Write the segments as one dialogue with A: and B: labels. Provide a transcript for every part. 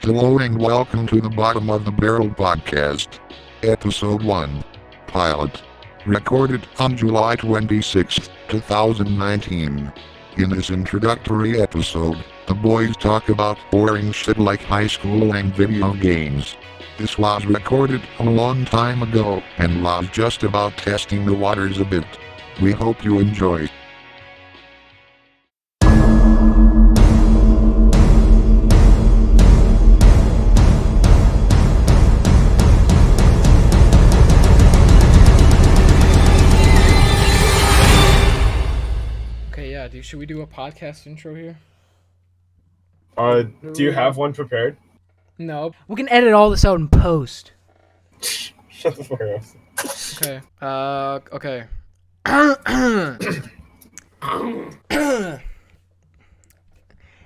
A: Hello and welcome to the Bottom of the Barrel podcast, episode 1, pilot, recorded on July 26, 2019. In this introductory episode, the boys talk about boring shit like high school and video games. This was recorded a long time ago and was just about testing the waters a bit. We hope you enjoy.
B: Should we do a podcast intro here?
C: Do you have one prepared?
B: No. We can edit all this out in post.
C: Shut the fuck
B: up. Okay.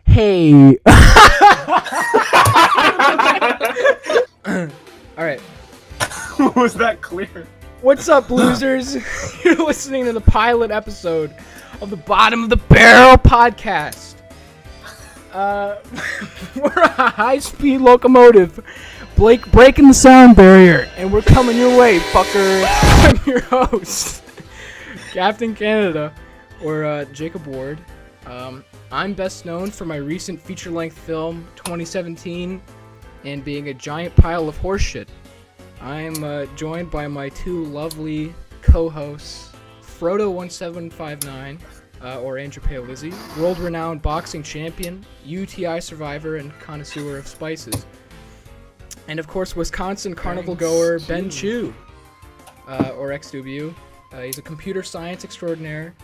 B: Hey. Alright.
C: Was that clear?
B: What's up, losers? You're listening to the pilot episode of the Bottom of the Barrel podcast. We're a high-speed locomotive, breaking the sound barrier, and we're coming your way, fucker. I'm your host, Captain Canada, or Jacob Ward. I'm best known for my recent feature-length film, 2017, and being a giant pile of horseshit. I'm joined by my two lovely co-hosts, Frodo1759, or Andrew Paolizzi, world-renowned boxing champion, UTI survivor, and connoisseur of spices. And of course, Wisconsin carnival goer Ben Chu, or XW. He's a computer science extraordinaire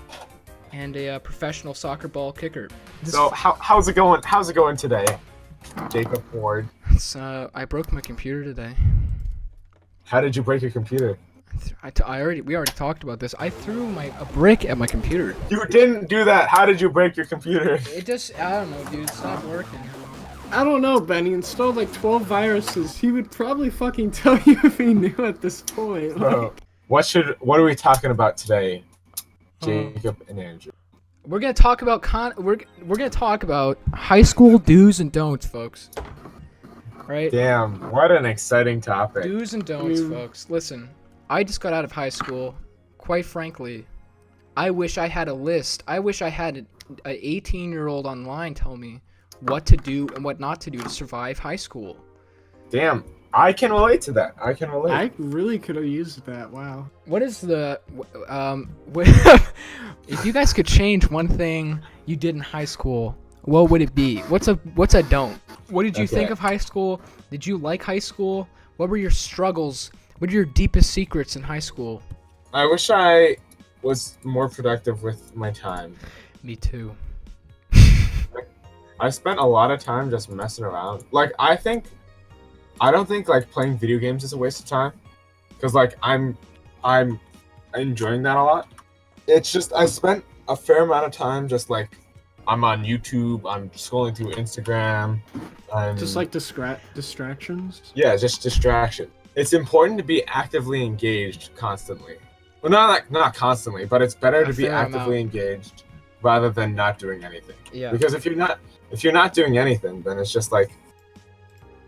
B: and a professional soccer ball kicker.
C: So how's it going? How's it going today, Jacob Ward?
B: I broke my computer today.
C: How did you break your computer?
B: We already talked about this. I threw a brick at my computer.
C: You didn't do that. How did you break your computer?
B: I don't know, dude. It stopped working.
D: I don't know, Ben. He installed like 12 viruses. He would probably fucking tell you if he knew at this point.
C: Bro, what are we talking about today, Jacob and Andrew?
B: We're gonna talk about we're gonna talk about high school do's and don'ts, folks. Right?
C: Damn, what an exciting topic.
B: Do's and don'ts, folks. Listen. I just got out of high school. Quite frankly, I wish I had a list. I wish I had an 18-year-old online tell me what to do and what not to do to survive high school.
C: Damn, I can relate to that. I
D: really could have used that. Wow.
B: What is the if you guys could change one thing you did in high school, what would it be? What's a don't? What did you think of high school? Did you like high school? What were your struggles? What are your deepest secrets in high school?
C: I wish I was more productive with my time.
B: Me too.
C: I spent a lot of time just messing around. Like, I don't think like playing video games is a waste of time, because like I'm enjoying that a lot. It's just I spent a fair amount of time just like I'm on YouTube, I'm scrolling through Instagram.
D: Just like distractions?
C: Yeah, just distraction. It's important to be actively engaged constantly. Well, not constantly, but it's better to be actively engaged rather than not doing anything.
B: Yeah.
C: Because if you're not doing anything, then it's just like,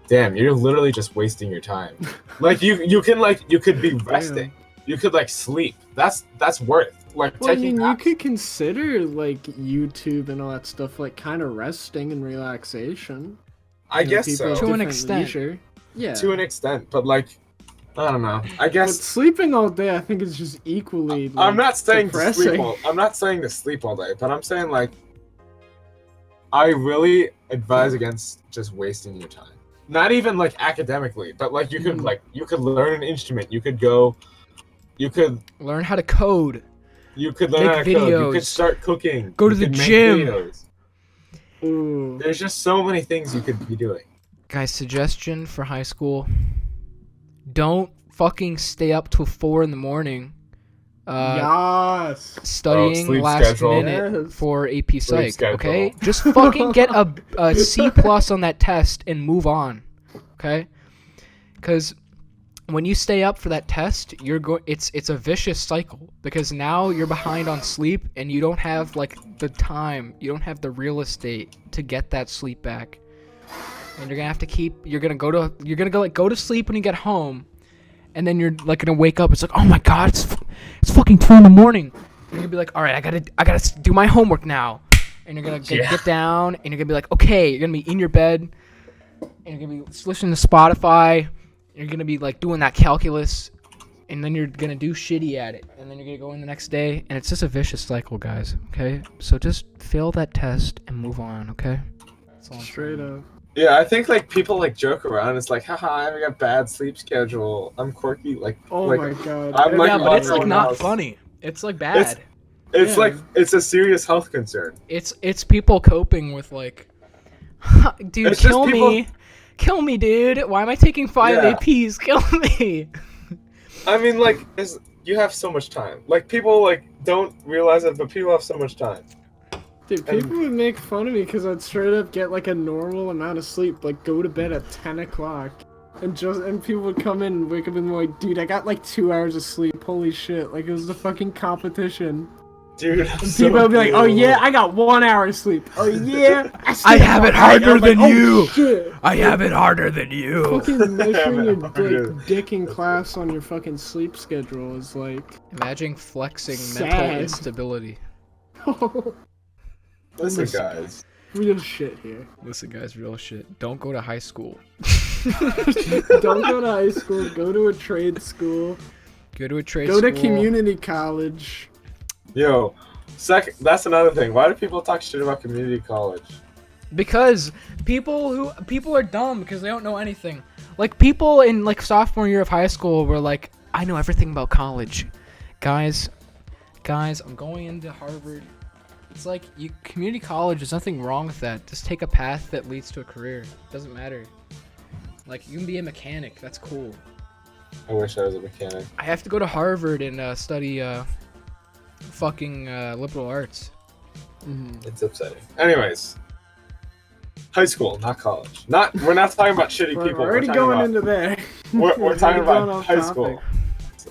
C: damn, you're literally just wasting your time. Like you could be resting. You could like sleep. That's worth
D: you could consider like YouTube and all that stuff like kind of resting and relaxation.
C: I guess so.
B: To an extent.
D: Leisure. Yeah.
C: To an extent, but like, I don't know. I guess
D: but sleeping all day, I think, is just equally.
C: I'm not saying
D: depressing.
C: to sleep all day, but I'm saying like, I really advise against just wasting your time. Not even like academically, but like you could learn an instrument. You could
B: learn how to code.
C: You could learn how to code. You could start cooking.
B: Go to the gym.
C: There's just so many things you could be doing.
B: Guys, suggestion for high school: don't fucking stay up till 4 a.m.
D: Yes.
B: Studying last
C: schedule.
B: minute for AP Psych. Okay, just fucking get a C+ on that test and move on. Okay, because when you stay up for that test, it's a vicious cycle, because now you're behind on sleep and you don't have like the time, you don't have the real estate to get that sleep back. and you're gonna have to you're gonna go to sleep when you get home, and then you're like gonna wake up. It's like, oh my god, it's fucking 2 in the morning. And you're gonna be like, all right, I gotta do my homework now. And you're gonna get down, and you're gonna be like, okay, you're gonna be in your bed, and you're gonna be listening to Spotify. And you're gonna be like doing that calculus, and then you're gonna do shitty at it, and then you're gonna go in the next day, and it's just a vicious cycle, guys. Okay, so just fail that test and move on. Okay. That's all I'm
D: Straight
B: saying.
D: up.
C: Yeah, I think like people like joke around. It's like, haha, I got bad sleep schedule. I'm quirky. Like,
D: Oh
C: like,
D: my god.
C: I'm like
B: Yeah, but it's like
C: everyone
B: not
C: else.
B: funny. It's like bad.
C: It's
D: Yeah.
C: like it's a serious health concern.
B: It's people coping with like, dude,
C: It's just
B: kill me, dude. Why am I taking 5
C: Yeah.
B: APs? Kill me.
C: I mean, like, you have so much time. Like, people like don't realize it, but people have so much time.
D: Dude, people would make fun of me because I'd straight up get like a normal amount of sleep, like go to bed at 10 o'clock. And people would come in and wake up and be like, dude, I got like 2 hours of sleep. Holy shit. Like it was a fucking competition.
C: Dude,
D: And people would be like, oh yeah, I got 1 hour of sleep. Oh yeah,
B: I have it harder
D: I'm like,
B: than
D: "Oh,
B: you."
D: shit."
B: I have it harder than you.
D: Fucking measuring your
C: harder.
D: like dick in class on your fucking sleep schedule is like
B: Imagine flexing mental
D: Sad.
B: instability.
C: Listen, guys.
D: real shit here.
B: Listen, guys, real shit. Don't go to high school.
D: Don't go to high school. Go to a trade school.
B: Go to a trade
D: Go
B: school.
D: to community college.
C: Yo, that's another thing. Why do people talk shit about community college?
B: Because people are dumb because they don't know anything. Like people in like sophomore year of high school were like, I know everything about college. Guys, I'm going into Harvard. It's like community college, there's nothing wrong with that. Just take a path that leads to a career. Doesn't matter. Like you can be a mechanic, that's cool.
C: I wish I was a mechanic.
B: I have to go to Harvard and study fucking liberal arts.
C: It's upsetting. Anyways, high school, not college. We're not talking about shitty
D: We're
C: people.
D: already
C: talking
D: going
C: about,
D: into there.
C: We're talking
D: already going
C: about
D: off
C: high
D: topic.
C: school.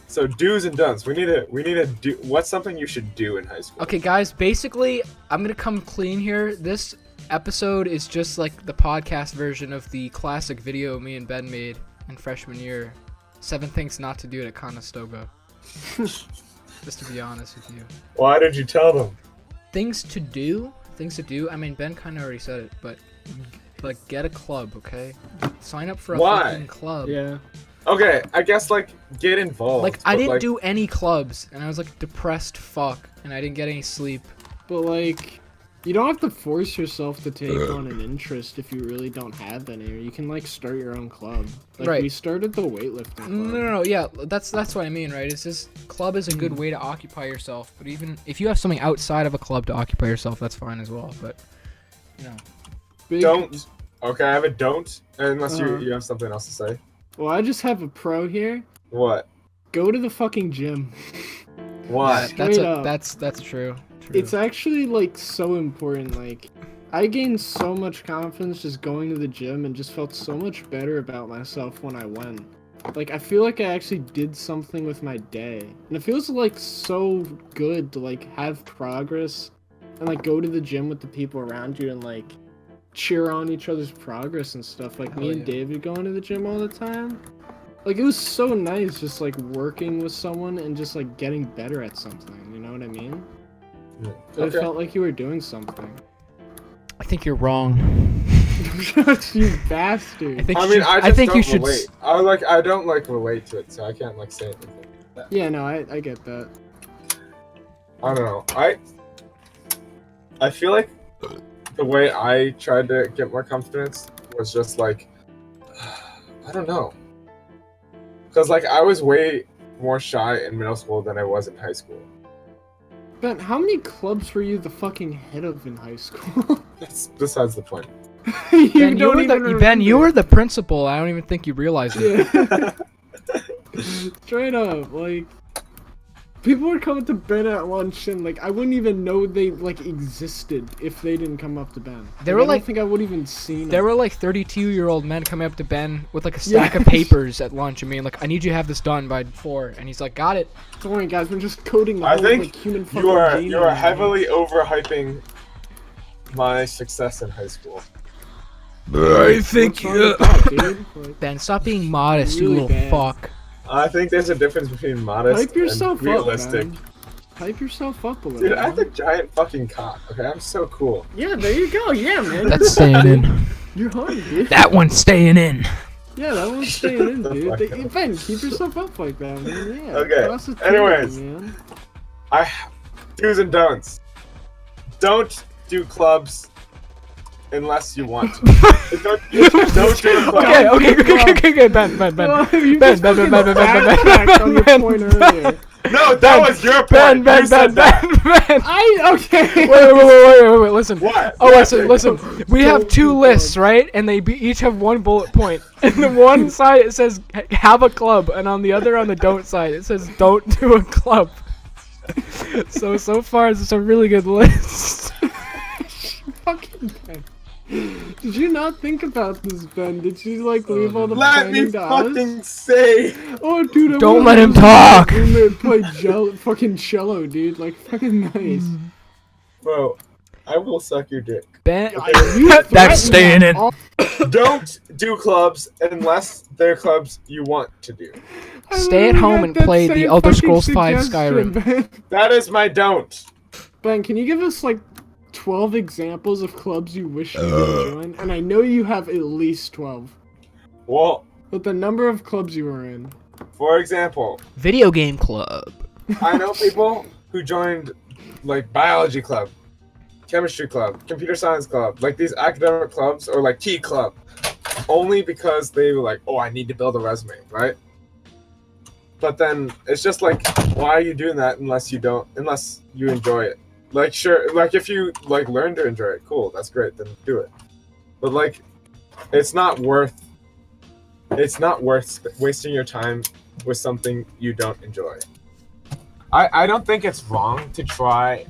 C: So do's and don'ts. We need to do. What's something you should do in high school?
B: Okay, guys, basically, I'm gonna come clean here. This episode is just like the podcast version of the classic video me and Ben made in freshman year. 7 things not to do at Conestoga. Just to be honest with you.
C: Why did you tell them?
B: Things to do. I mean, Ben kind of already said it, but like get a club, okay? Sign up for a
C: Why?
B: fucking club.
D: Yeah.
C: Okay, I guess like get involved.
B: Like I
C: but,
B: didn't
C: like,
B: do any clubs, and I was like depressed fuck, and I didn't get any sleep.
D: But like, you don't have to force yourself to take on an interest if you really don't have any. Or you can like start your own club. Like
B: Right.
D: we started the weightlifting club.
B: No, yeah, that's what I mean, right? It's just club is a good way to occupy yourself, but even if you have something outside of a club to occupy yourself, that's fine as well. But you know,
D: Big-
C: Don't. Okay, I have a don't. Unless
D: Uh-huh.
C: you have something else to say.
D: Well, I just have a pro here.
C: What?
D: Go to the fucking gym.
C: Why?
B: that's
D: Straight up.
B: that's true.
D: It's actually like so important. Like, I gained so much confidence just going to the gym and just felt so much better about myself when I went. Like, I feel like I actually did something with my day. And it feels like so good to like have progress and like go to the gym with the people around you and like cheer on each other's progress and stuff. Like me
B: Hell
D: and
B: yeah.
D: David going to the gym all the time. Like, it was so nice just like working with someone and just like getting better at something. You know what I mean? But
C: Okay.
D: it felt like you were doing something.
B: I think you're wrong.
D: You bastard.
B: I think
C: I mean, I just
B: think
C: don't
B: you should.
C: relate. I don't like relate to it, so I can't like say anything.
D: Yeah, no, I get that.
C: I don't know. I feel like the way I tried to get more confidence was just like I don't know. Cuz like I was way more shy in middle school than I was in high school.
D: Ben, how many clubs were you the fucking head of in high school?
C: That's besides the point.
D: you
B: Ben,
D: don't even
B: Ben, you
D: remember.
B: were the principal. I don't even think you realize it.
D: Yeah. Straight up, like people were coming to Ben at lunch and like I wouldn't even know they like existed if they didn't come up to Ben.
B: They
D: I
B: were
D: don't
B: like-
D: think I would even seen
B: There
D: them.
B: were like 32-year-old men coming up to Ben with like a stack of
D: Yes.
B: papers at lunch and being like, "I need you to have this done by 4." And he's like, "Got it."
D: Don't worry, guys, we're just coding the
C: I
D: whole
C: think
D: like human fucking
C: you are
D: genome.
C: you are heavily overhyping my success in high school.
B: I think
D: What's wrong with that, dude? Like,
B: Ben, stop being modest, you
D: Really
B: little
D: bad.
B: fuck.
C: I think there's a difference between modest
D: hype yourself
C: and realistic.
D: up, man. Hype yourself up a little.
C: Dude, I have a
D: man.
C: giant fucking cock. Okay, I'm so cool.
D: Yeah, there you go. Yeah, man.
B: That's staying in.
D: You're hard, dude.
B: That one's staying in.
D: Yeah, that one's staying in,
C: Shut the
D: dude.
C: fuck up.
D: Ben, keep yourself up like that, man. Yeah.
C: Okay,
D: positivity,
C: anyways.
D: man.
C: Do's and don'ts. Don't do clubs unless you want to. don't do a club.
B: Okay, Ben.
D: Well, you
B: Ben,
D: just
B: Ben,
D: fucking
B: Ben, Ben, Ben,
D: backtracked on your
B: Ben,
D: point
B: Ben,
D: earlier.
C: No, that was your point.
B: Ben,
C: You
B: Ben,
C: said that.
B: Ben.
D: Okay.
B: Wait, listen.
C: What?
B: Oh,
C: What?
B: listen. We have two lists, right? And they each have one bullet point. And the one side it says have a club, and on the other, on the don't side, it says don't do a club. So far, it's a really good list.
D: Fucking Ben. Did you not think about this, Ben? Did you like leave all the
C: Let me
D: planning to us?
C: fucking say.
D: Oh, dude, I
B: Don't
D: wanna
B: let him
D: have
B: talk.
D: my roommate play fucking cello, dude. Like, fucking nice.
C: Bro, I will suck your dick.
B: Ben,
D: You
B: that's
D: threatened
B: staying
D: that
B: in.
D: all-
C: Don't do clubs unless they're clubs you want to do.
D: I
B: Stay at
D: literally
B: home
D: got
B: and
D: that
B: play the
D: same
B: Elder
D: fucking
B: Scrolls V
D: suggestion,
B: Skyrim.
D: Ben.
C: That is my don't.
D: Ben, can you give us like 12 examples of clubs you wish you could join? And I know you have at least 12.
C: Well,
D: But the number of clubs you were in.
C: for example,
B: Video game club.
C: I know people who joined like biology club, chemistry club, computer science club, like these academic clubs or like key club, only because they were like, oh, I need to build a resume, right? But then it's just like, why are you doing that unless you enjoy it? Like, sure, like if you like learn to enjoy it, cool, that's great, then do it. But like, it's not worth wasting your time with something you don't enjoy. I don't think it's wrong to try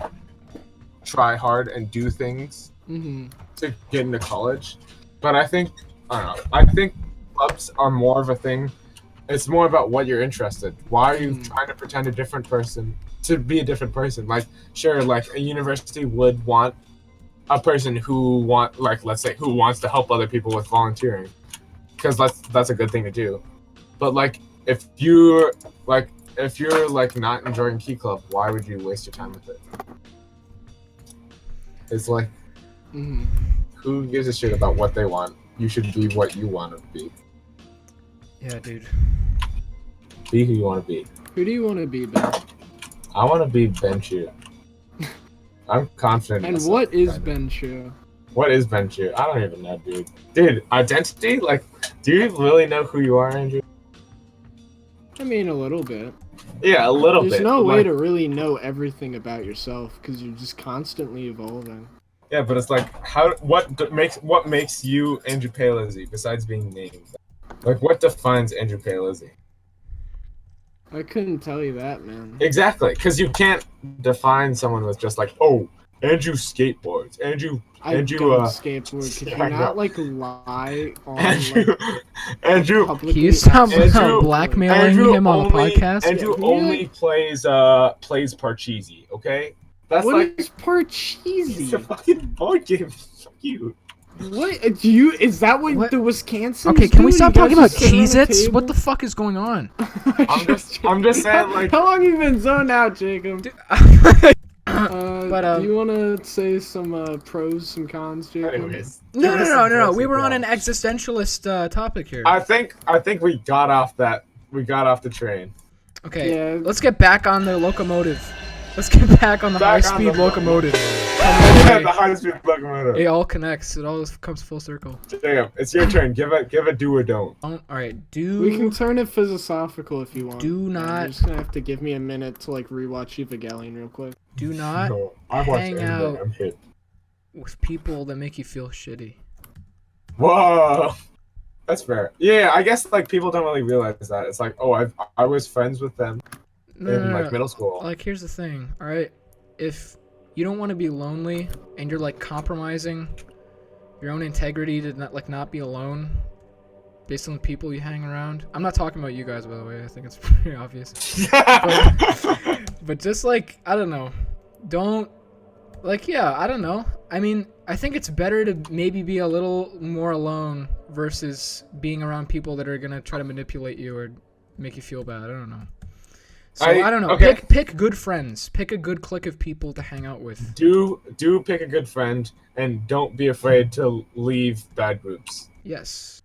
C: hard and do things
D: Mm-hmm.
C: to get into college, but I don't know. I think clubs are more of a thing. It's more about what you're interested. Why are you trying to pretend a different person to be a different person? Like, sure, like a university would want a person who let's say who wants to help other people with volunteering, because that's a good thing to do. But like, if you're not enjoying Key Club, why would you waste your time with it? It's like,
D: Mm-hmm.
C: who gives a shit about what they want? You should be what you want to be.
B: Yeah, dude.
C: Be who you want to be.
D: Who do you want to be, Ben?
C: I want to be Benchu. I'm confident. in
D: And
C: myself,
D: what is
C: kinda.
D: Benchu?
C: What is Benchu? I don't even know, dude. Dude, identity? Like, do you really know who you are, Andrew?
D: I mean, a little bit.
C: Yeah, a little
D: There's
C: bit.
D: no
C: but
D: way
C: like,
D: to really know everything about yourself because you're just constantly evolving.
C: Yeah, but it's like, what makes you Andrew Palazzi besides being named? Like, what defines Andrew Palazzi?
D: I couldn't tell you that, man.
C: Exactly, because you can't define someone with just like, oh, Andrew skateboards, Andrew,
D: I don't skateboard. Could you
C: I know.
D: not like lie on
C: Andrew,
D: like,
C: Andrew,
D: publicly?
B: Can you stop
C: Andrew-
B: blackmailing
C: Andrew
B: him on the
C: only-
B: podcast?
C: Andrew
D: Yeah.
C: only plays Parcheesi, okay? That's
D: What
C: like
D: is
C: it's a
D: Parcheesi?
C: fucking board game. Fuck you.
D: What do you? Is that what, the Wisconsin?
B: Okay, can we stop talking about Cheez-Its? What the fuck is going on?
C: I'm just saying, like,
D: How long have you been zoned out, Jacob?
B: But,
D: do you want to say some pros, some cons, Jacob?
C: anyways.
B: No. We were on an existentialist topic here.
C: I think we got off the train.
B: Okay,
D: Yeah.
B: let's get back on the locomotive. Let's get back on the
C: Back on
B: high-speed
C: the-
B: locomotive.
C: The high-speed locomotive.
B: It all connects. It all comes full circle.
C: Jacob, it's your turn. Give a do or don't.
B: All right, do
D: We can turn it philosophical if you want.
B: Do
D: You're
B: not-
D: just gonna have to give me a minute to like rewatch Evangelion real quick.
B: do not
C: No, I watched
B: hang
C: anime.
B: out.
C: I'm hit.
B: with people that make you feel shitty.
C: Whoa, that's fair. Yeah, I guess like people don't really realize that. It's like, oh, I was friends with them
B: No,
C: in
B: no, no,
C: like
B: no.
C: middle school.
B: Like, here's the thing, all right? If you don't want to be lonely and you're like compromising your own integrity to not be alone based on the people you hang around. I'm not talking about you guys, by the way. I think it's pretty obvious. But just like, I don't know. Don't, like, yeah, I don't know. I mean, I think it's better to maybe be a little more alone versus being around people that are gonna try to manipulate you or make you feel bad. I don't know. So I don't know.
C: Okay.
B: Pick good friends. Pick a good clique of people to hang out with.
C: Do pick a good friend, and don't be afraid to leave bad groups.
B: Yes.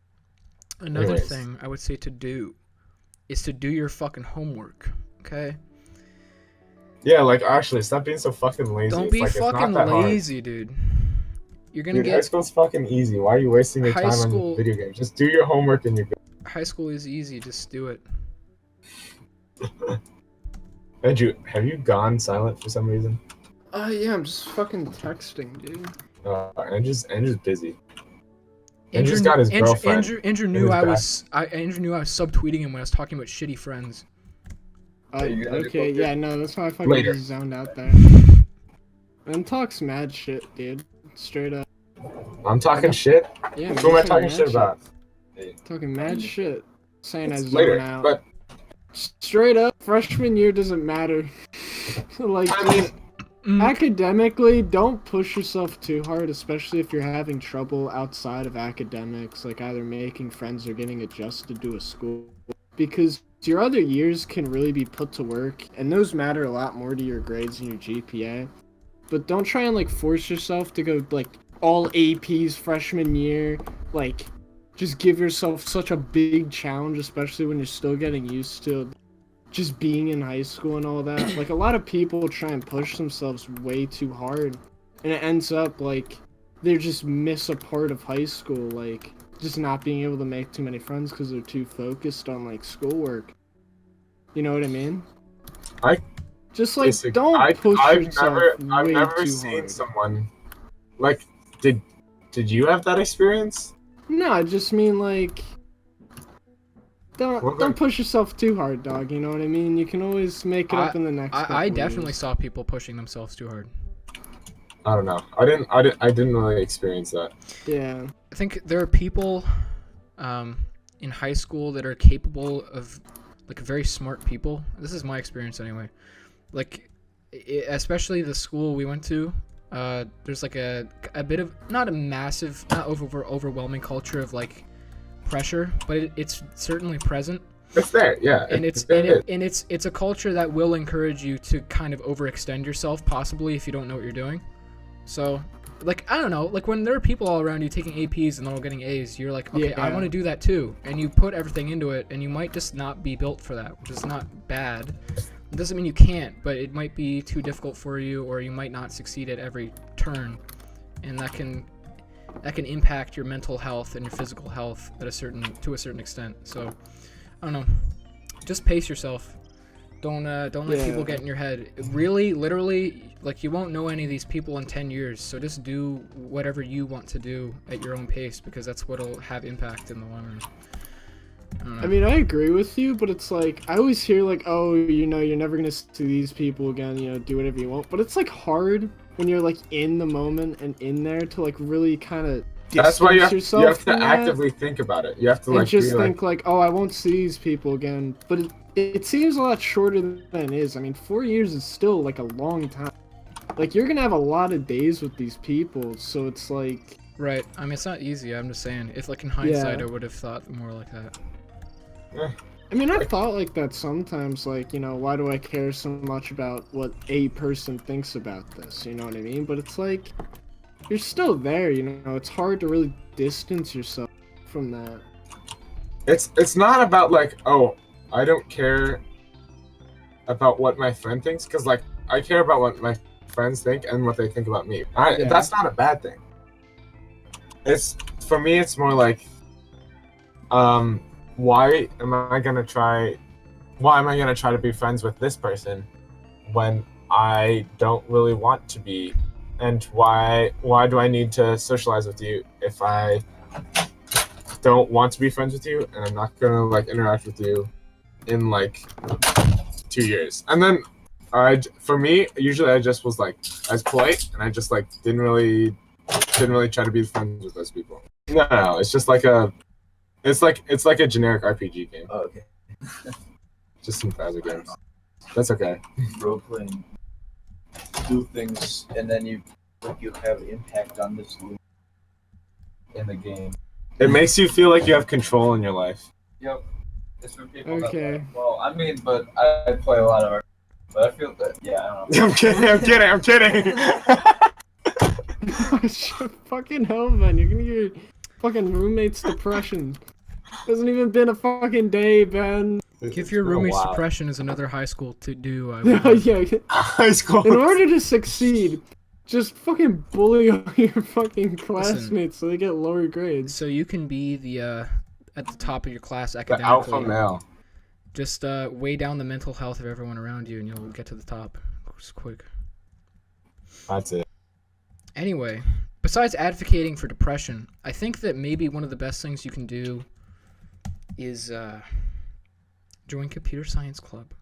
B: Another
C: Anyways.
B: thing I would say to do is to do your fucking homework. Okay.
C: Yeah, like actually, stop being so fucking lazy.
B: Don't
C: It's
B: be
C: like, it's not
B: fucking
C: that hard.
B: lazy, dude. You're gonna
C: Dude, high
B: get
C: school's fucking easy. Why are you wasting your
B: High
C: time
B: school-
C: on video games? Just do your homework and you're good.
B: high school is easy. Just do it.
C: Andrew, have you gone silent for some reason?
D: Yeah, I'm just fucking texting, dude.
C: Andrew's busy.
B: Andrew,
C: Andrew's got his girlfriend.
B: Andrew
C: in
B: knew
C: his
B: Andrew knew I was subtweeting him when I was talking about shitty friends.
E: you gonna do
D: Okay,
E: poker?
D: yeah, no, that's why I fucking
C: Later.
D: just zoned out there. And talks mad shit, dude. Straight up.
C: I'm talking shit.
D: Yeah,
C: Who am I
D: man,
C: talking shit about?
D: Talking mad shit. Saying I zone
C: Later.
D: out.
C: But
D: Straight up, freshman year doesn't matter. Like,
C: I mean,
D: academically, don't push yourself too hard, especially if you're having trouble outside of academics, like either making friends or getting adjusted to a school. Because your other years can really be put to work, and those matter a lot more to your grades and your GPA. But don't try and, like, force yourself to go, like, all APs freshman year. Like, just give yourself such a big challenge, especially when you're still getting used to just being in high school and all that. Like, a lot of people try and push themselves way too hard, and it ends up like they just miss a part of high school, like just not being able to make too many friends because they're too focused on like schoolwork. You know what I mean? Just like don't push yourself
C: I've
D: way
C: never
D: too
C: seen
D: hard.
C: someone like. Did you have that experience?
D: No, I just mean like
C: Well,
D: don't
C: then-
D: push yourself too hard, dog. You know what I mean? You can always make it up in the next.
B: I
D: couple
B: definitely
D: years.
B: saw people pushing themselves too hard.
C: I don't know. I didn't really experience that.
D: Yeah.
B: I think there are people in high school that are capable of, like, very smart people. This is my experience anyway. Like, especially the school we went to, there's like a bit of, not a massive, not overwhelming culture of like pressure, but it's certainly present.
C: It's there, yeah.
B: And it's a culture that will encourage you to kind of overextend yourself, possibly, if you don't know what you're doing. So, like, I don't know, like when there are people all around you taking APs and they're all getting A's, you're like, okay, I
D: Yeah.
B: want to do that too, and you put everything into it, and you might just not be built for that, which is not bad. It doesn't mean you can't, but it might be too difficult for you, or you might not succeed at every turn, and that can impact your mental health and your physical health to a certain extent. So, I don't know, just pace yourself. Don't let people get in your head. Really, literally, like, you won't know any of these people in 10 years, so just do whatever you want to do at your own pace, because that's what'll have impact in the long run. I don't know.
D: I mean, I agree with you, but it's like, I always hear like, oh, you know, you're never gonna see these people again, you know, do whatever you want. But it's like hard when you're like in the moment and in there to like really kind of
C: That's why you have to
D: from that
C: actively think about it. You have to
D: and
C: like
D: just
C: be
D: think like, oh, I won't see these people again. But it seems a lot shorter than it is. I mean, 4 years is still like a long time. Like, you're gonna have a lot of days with these people, so it's like,
B: Right. I mean, it's not easy. I'm just saying. If, like, in hindsight,
D: Yeah.
B: I would have thought more like that.
D: I mean, I've thought like that sometimes, like, you know, why do I care so much about what a person thinks about this? You know what I mean? But it's like, you're still there, you know? It's hard to really distance yourself from that.
C: It's not about like, oh, I don't care about what my friend thinks, because like I care about what my friends think and what they think about me.
D: Yeah.
C: That's not a bad thing. It's, for me, it's more like, why am I gonna try to be friends with this person when I don't really want to be, and why do I need to socialize with you if I don't want to be friends with you, and I'm not gonna like interact with you in like 2 years? And then for me, usually I just was like as polite, and I just like didn't really try to be friends with those people. No, it's just like it's like a generic RPG game,
E: Oh, okay.
C: just some browser games. That's okay.
E: Role playing, do things, and then you like you have impact on this loop in the game.
C: It makes you feel like you have control in your life.
E: Yep. It's for people
D: Okay.
E: that, well, I mean, but I play a lot of art. But I feel that, yeah, I don't know.
C: I'm kidding.
D: Fucking hell, man. You're gonna get your fucking roommate's depression. Hasn't even been a fucking day, Ben.
B: Give your roommate's depression is another high school to do. I would.
D: Yeah.
C: High school.
D: In order to succeed, just fucking bully all your fucking classmates so they get lower grades.
B: So you can be the at the top of your class
C: The
B: academically.
C: alpha male.
B: Just weigh down the mental health of everyone around you, and you'll get to the top. Just quick.
C: That's it.
B: Anyway, besides advocating for depression, I think that maybe one of the best things you can do is join computer science club.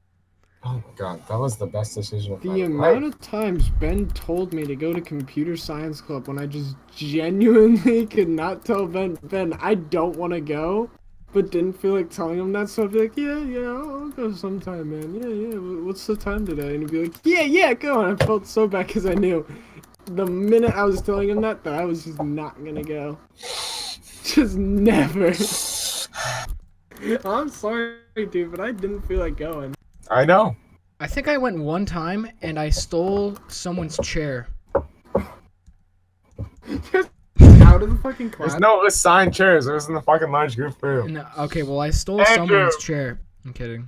C: Oh my god, that was the best decision of my
D: The
C: life.
D: amount of times Ben told me to go to computer science club when I just genuinely could not tell Ben, I don't want to go, but didn't feel like telling him that, so I'd be like, yeah, I'll go sometime, man. Yeah, what's the time today? And he'd be like, yeah, go. And I felt so bad because I knew the minute I was telling him that I was just not gonna go. Just never. I'm sorry, dude, but I didn't feel like going.
C: I know.
B: I think I went one time and I stole someone's chair.
D: Out of the fucking class.
C: It was assigned chairs. It was in the fucking large group room.
B: No, okay, well I stole
C: Andrew!
B: someone's chair. I'm kidding.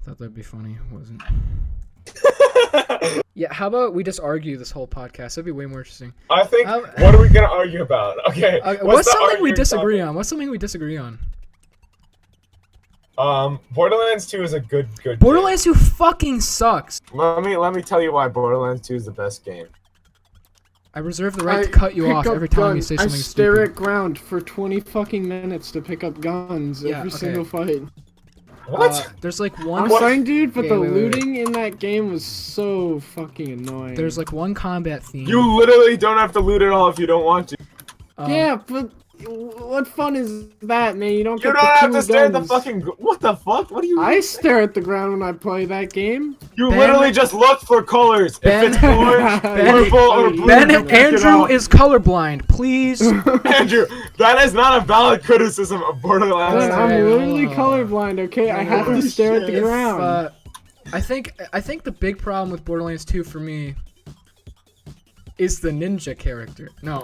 B: Thought that'd be funny. Wasn't. Yeah, how about we just argue this whole podcast? That'd be way more interesting.
C: I think. What are we gonna argue about? Okay.
B: What's something we disagree on? What's something we disagree on?
C: Borderlands 2 is a good
B: Borderlands 2 fucking sucks.
C: game. Let me tell you why Borderlands 2 is the best game.
B: I reserve the right to cut you
D: pick
B: off
D: up
B: every time you
D: guns.
B: say something
D: I stare
B: stupid.
D: at ground for 20 fucking minutes to pick up guns
B: Yeah,
D: every
B: okay.
D: single fight.
C: What?
B: There's like
D: I'm
B: one.
D: sorry, dude, but
B: Okay,
D: the
B: wait.
D: looting in that game was so fucking annoying.
B: There's like one combat theme.
C: You literally don't have to loot it all if you don't want to.
D: Yeah, but what fun is that, man? You don't
C: You
D: get
C: don't
D: the
C: have
D: cool
C: to stare at the
D: guns.
C: fucking. What the fuck? What do you?
D: I stare at the ground when I play that game.
C: You
B: Ben-
C: literally just look for colors.
B: Ben-
C: If it's orange, purple, or blue,
B: Ben
C: you pick it
B: Andrew
C: out.
B: is colorblind. Please.
C: Andrew, that is not a valid criticism of Borderlands.
D: Ben, I'm
B: Alright,
D: literally
B: well,
D: colorblind, okay? I have to stare at the
B: If,
D: ground.
B: I think the big problem with Borderlands 2 for me is the ninja character. No.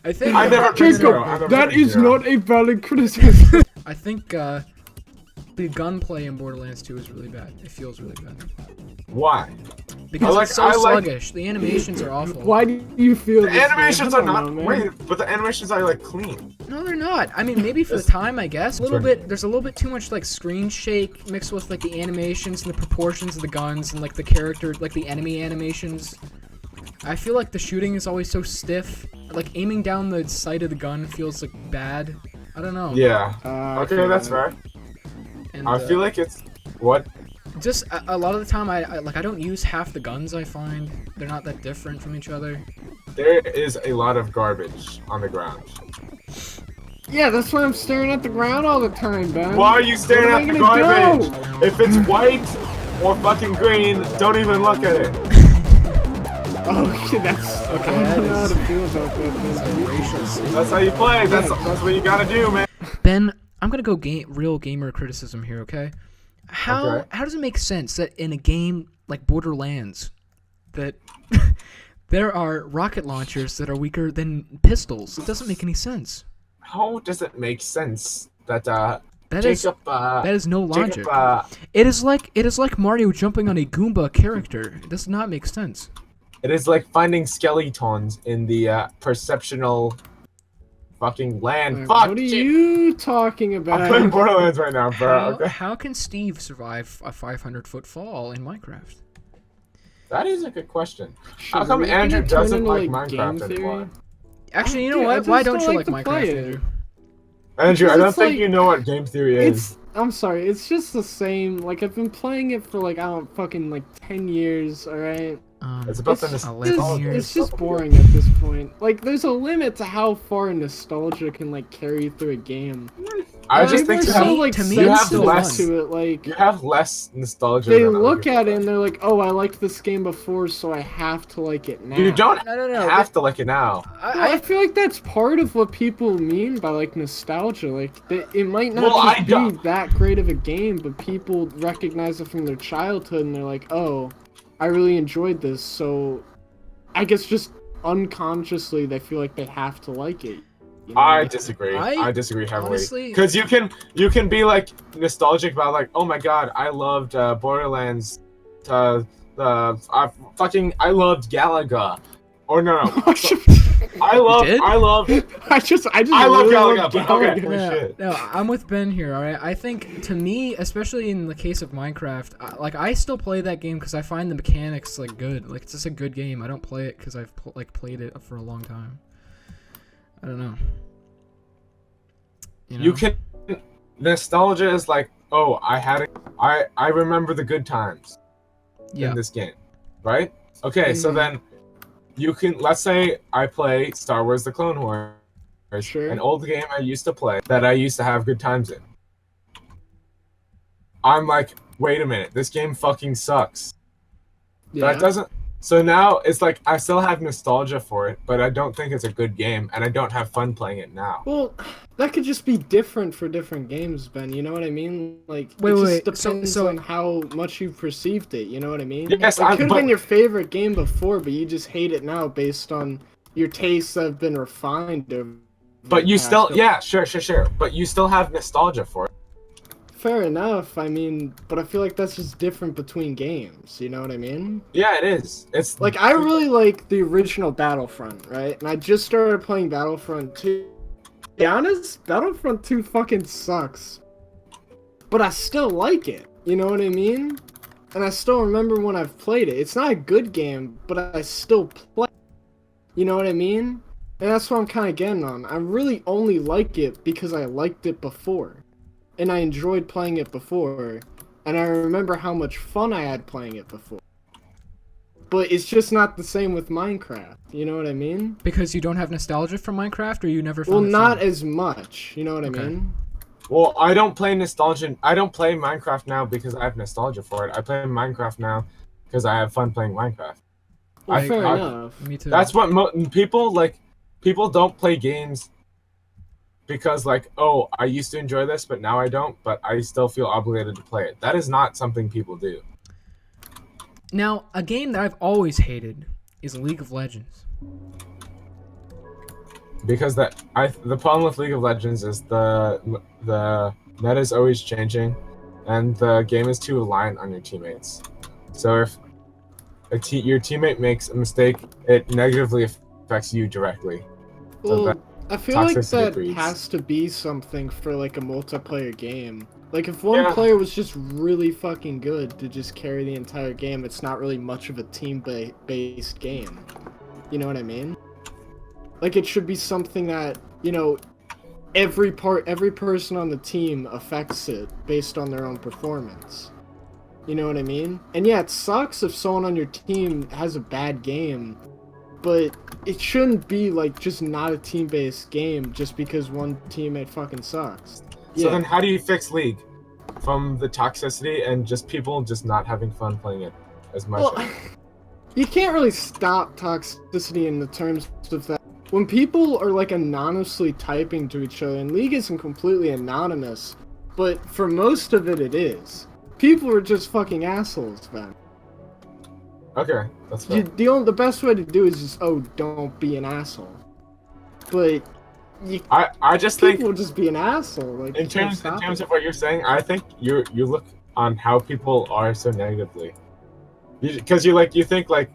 B: I think
C: I never picked
D: Jacob,
C: Zero. I never
D: that
C: picked
D: is
C: Zero.
D: not a valid criticism.
B: I think the gunplay in Borderlands 2 is really bad. It feels really bad.
C: Why?
B: Because
C: I
B: it's so
C: like-
B: sluggish. The animations are awful.
D: Why do you feel
C: The
D: this way?
C: animations
D: I
C: are
D: don't
C: not.
D: know, man.
C: Wait, but the animations are like clean.
B: No, they're not. I mean, maybe for the time, I guess. A little bit. There's a little bit too much like screen shake mixed with like the animations and the proportions of the guns and like the character, like the enemy animations. I feel like the shooting is always so stiff. Like aiming down the sight of the gun feels like bad. I don't know.
C: Yeah.
D: I
C: Okay,
D: feel
C: that's
D: that.
C: fair.
B: And,
C: I feel like it's what.
B: just a lot of the time I don't use half the guns. I find they're not that different from each other.
C: There is a lot of garbage on the ground.
D: Yeah, that's why I'm staring at the ground all the time, Ben.
C: Why are you staring
D: Where
C: at
D: am
C: the
D: I gonna
C: garbage?
D: go?
C: If it's white or fucking green, don't even look at it.
D: Oh, shit, that's...
B: Okay,
D: I
B: that
D: don't know how
B: is-
D: to feel about that.
C: That's how you play. That's what you gotta do, man.
B: Ben, I'm gonna go real gamer criticism here, okay? How
C: Okay.
B: how does it make sense that in a game like Borderlands, that there are rocket launchers that are weaker than pistols? It doesn't make any sense.
C: How does it make sense that
B: That is
C: Jacob?
B: that is no logic.
C: Jacob,
B: It is like Mario jumping on a Goomba character. It does not make sense.
C: it is like finding skeletons in the perceptional fucking land. Fuck.
D: What are
C: shit.
D: you talking
C: I'm playing
D: about?
C: Borderlands right now, bro.
B: How,
C: Okay.
B: how can Steve survive a 500-foot fall in Minecraft?
C: That is a good question.
D: Should
C: How come
D: we
C: Andrew
D: turn
C: doesn't
D: into,
C: like
D: game
C: Minecraft
D: theory?
C: anymore?
B: Actually, you know
D: Dude, I
B: what? Why
D: just
B: don't you
D: like
B: like
D: to play
B: Minecraft,
D: it.
B: Andrew?
C: Andrew, I
D: Because
C: don't
D: it's
C: think
D: like-
C: you know what game theory is.
D: It's... I'm sorry, it's just the same. Like, I've been playing it for, like, I don't fucking, like, 10 years, alright?
C: It's about the
D: It's,
B: nostalgia.
C: nostalgia.
D: it's just boring at this point. Like, there's a limit to how far nostalgia can, like, carry you through a game.
C: I just
D: People
C: think
D: are
C: you
D: so
C: have,
D: like
B: to me,
C: you have
D: sensitive
C: less-
D: to it. Like
C: you have less nostalgia.
D: they
C: than other
D: look
C: people.
D: at it and they're like, "Oh, I liked this game before, so I have to like it now."
C: You don't
B: No.
C: have to like it now.
D: I feel like that's part of what people mean by like nostalgia. Like it might not
C: Well, I
D: just
C: don't-
D: be that great of a game, but people recognize it from their childhood and they're like, "Oh, I really enjoyed this." So I guess just unconsciously they feel like they have to like it. You know?
C: I disagree.
B: I-
C: I disagree heavily.
B: honestly-
C: Because you can be like nostalgic about like, oh my god, I loved Borderlands. I loved Galaga. Or no, I
B: did?
C: love
D: I
C: love
D: really
C: Galaga.
D: love
C: But okay,
D: Galaga.
C: holy
B: No,
C: shit.
B: no, I'm with Ben here. All right, I think to me, especially in the case of Minecraft, I still play that game because I find the mechanics like good. Like it's just a good game. I don't play it because I've played it for a long time. I don't know.
C: You can nostalgia is like, oh, I remember the good times
B: Yeah.
C: in this game, right? Okay, so
D: Mhm.
C: then you can, let's say I play Star Wars: The Clone Wars,
D: Sure.
C: an old game I used to play that I used to have good times in. I'm like, wait a minute, this game fucking sucks.
D: Yeah.
C: That doesn't. So now it's like I still have nostalgia for it, but I don't think it's a good game, and I don't have fun playing it now.
D: Well, that could just be different for different games, Ben. You know what I mean? Like,
B: Wait,
D: it just
B: wait,
D: depends
B: so-
D: on how much you've perceived it. You know what I mean?
C: Yes,
D: it could have
C: but-
D: been your favorite game before, but you just hate it now based on your tastes that have been refined. Over
C: But
D: the
C: you
D: past
C: still,
D: couple-
C: yeah, sure. But you still have nostalgia for it.
D: Fair enough. I mean, but I feel like that's just different between games. You know what I mean?
C: Yeah, it is. It's
D: Like, I really like the original Battlefront, right? And I just started playing Battlefront 2. To be honest, Battlefront 2 fucking sucks. But I still like it. You know what I mean? And I still remember when I've played it. It's not a good game, but I still play. You know what I mean? And that's what I'm kind of getting on. I really only like it because I liked it before. And I enjoyed playing it before. And I remember how much fun I had playing it before. But it's just not the same with Minecraft. You know what I mean?
B: Because you don't have nostalgia for Minecraft, or you never
D: Well,
B: found it
D: not
B: fun?
D: as much. You know what
B: Okay.
D: I mean?
C: Well, I don't play nostalgia. I don't play Minecraft now because I have nostalgia for it. I play Minecraft now because I have fun playing Minecraft.
D: Well,
C: I-
D: fair
C: I-
D: enough.
B: Me too.
C: That's what people like. People don't play games because, like, oh, I used to enjoy this, but now I don't. But I still feel obligated to play it. That is not something people do.
B: Now, a game that I've always hated is League of Legends.
C: Because the problem with League of Legends is the meta is always changing, and the game is too reliant on your teammates. So if your teammate makes a mistake, it negatively affects you directly. So
D: Well,
C: that
D: I feel like
C: toxicity
D: that
C: breeds.
D: has to be something for like a multiplayer game. Like if one
C: Yeah.
D: player was just really fucking good to just carry the entire game, it's not really much of a team-based game. You know what I mean? Like it should be something that, you know, every person on the team affects it based on their own performance. You know what I mean? And yeah, it sucks if someone on your team has a bad game, but it shouldn't be like just not a team-based game just because one teammate fucking sucks.
C: So then how do you fix League? From the toxicity and just people just not having fun playing it as much.
D: Well, you can't really stop toxicity in the terms of that. When people are like anonymously typing to each other, and League isn't completely anonymous, but for most of it, it is. People are just fucking assholes, man.
C: Okay, that's fair.
D: The best way to do is just, oh, don't be an asshole. But
C: I just think
D: people will just be an asshole. Like
C: in
D: you can't
C: terms
D: stop it.
C: of what you're saying, I think you look on how people are so negatively. Because you think like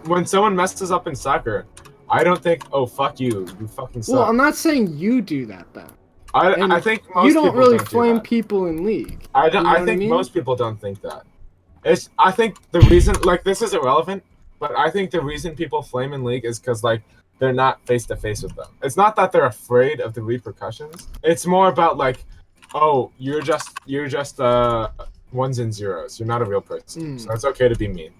C: when someone messes up in soccer, I don't think, oh fuck you fucking suck.
D: Well, I'm not saying you do that, Ben.
C: I
D: and
C: think most
D: You don't
C: people
D: really
C: don't do
D: flame
C: that.
D: people in League.
C: I don't.
D: you know
C: I
D: what I
C: think
D: mean?
C: most people don't think that. I think the reason, like, this is irrelevant, but I think the reason people flame in League is because like they're not face to face with them. It's not that they're afraid of the repercussions. It's more about like, oh, you're just ones and zeros. You're not a real person,
D: Mm.
C: so it's okay to be mean.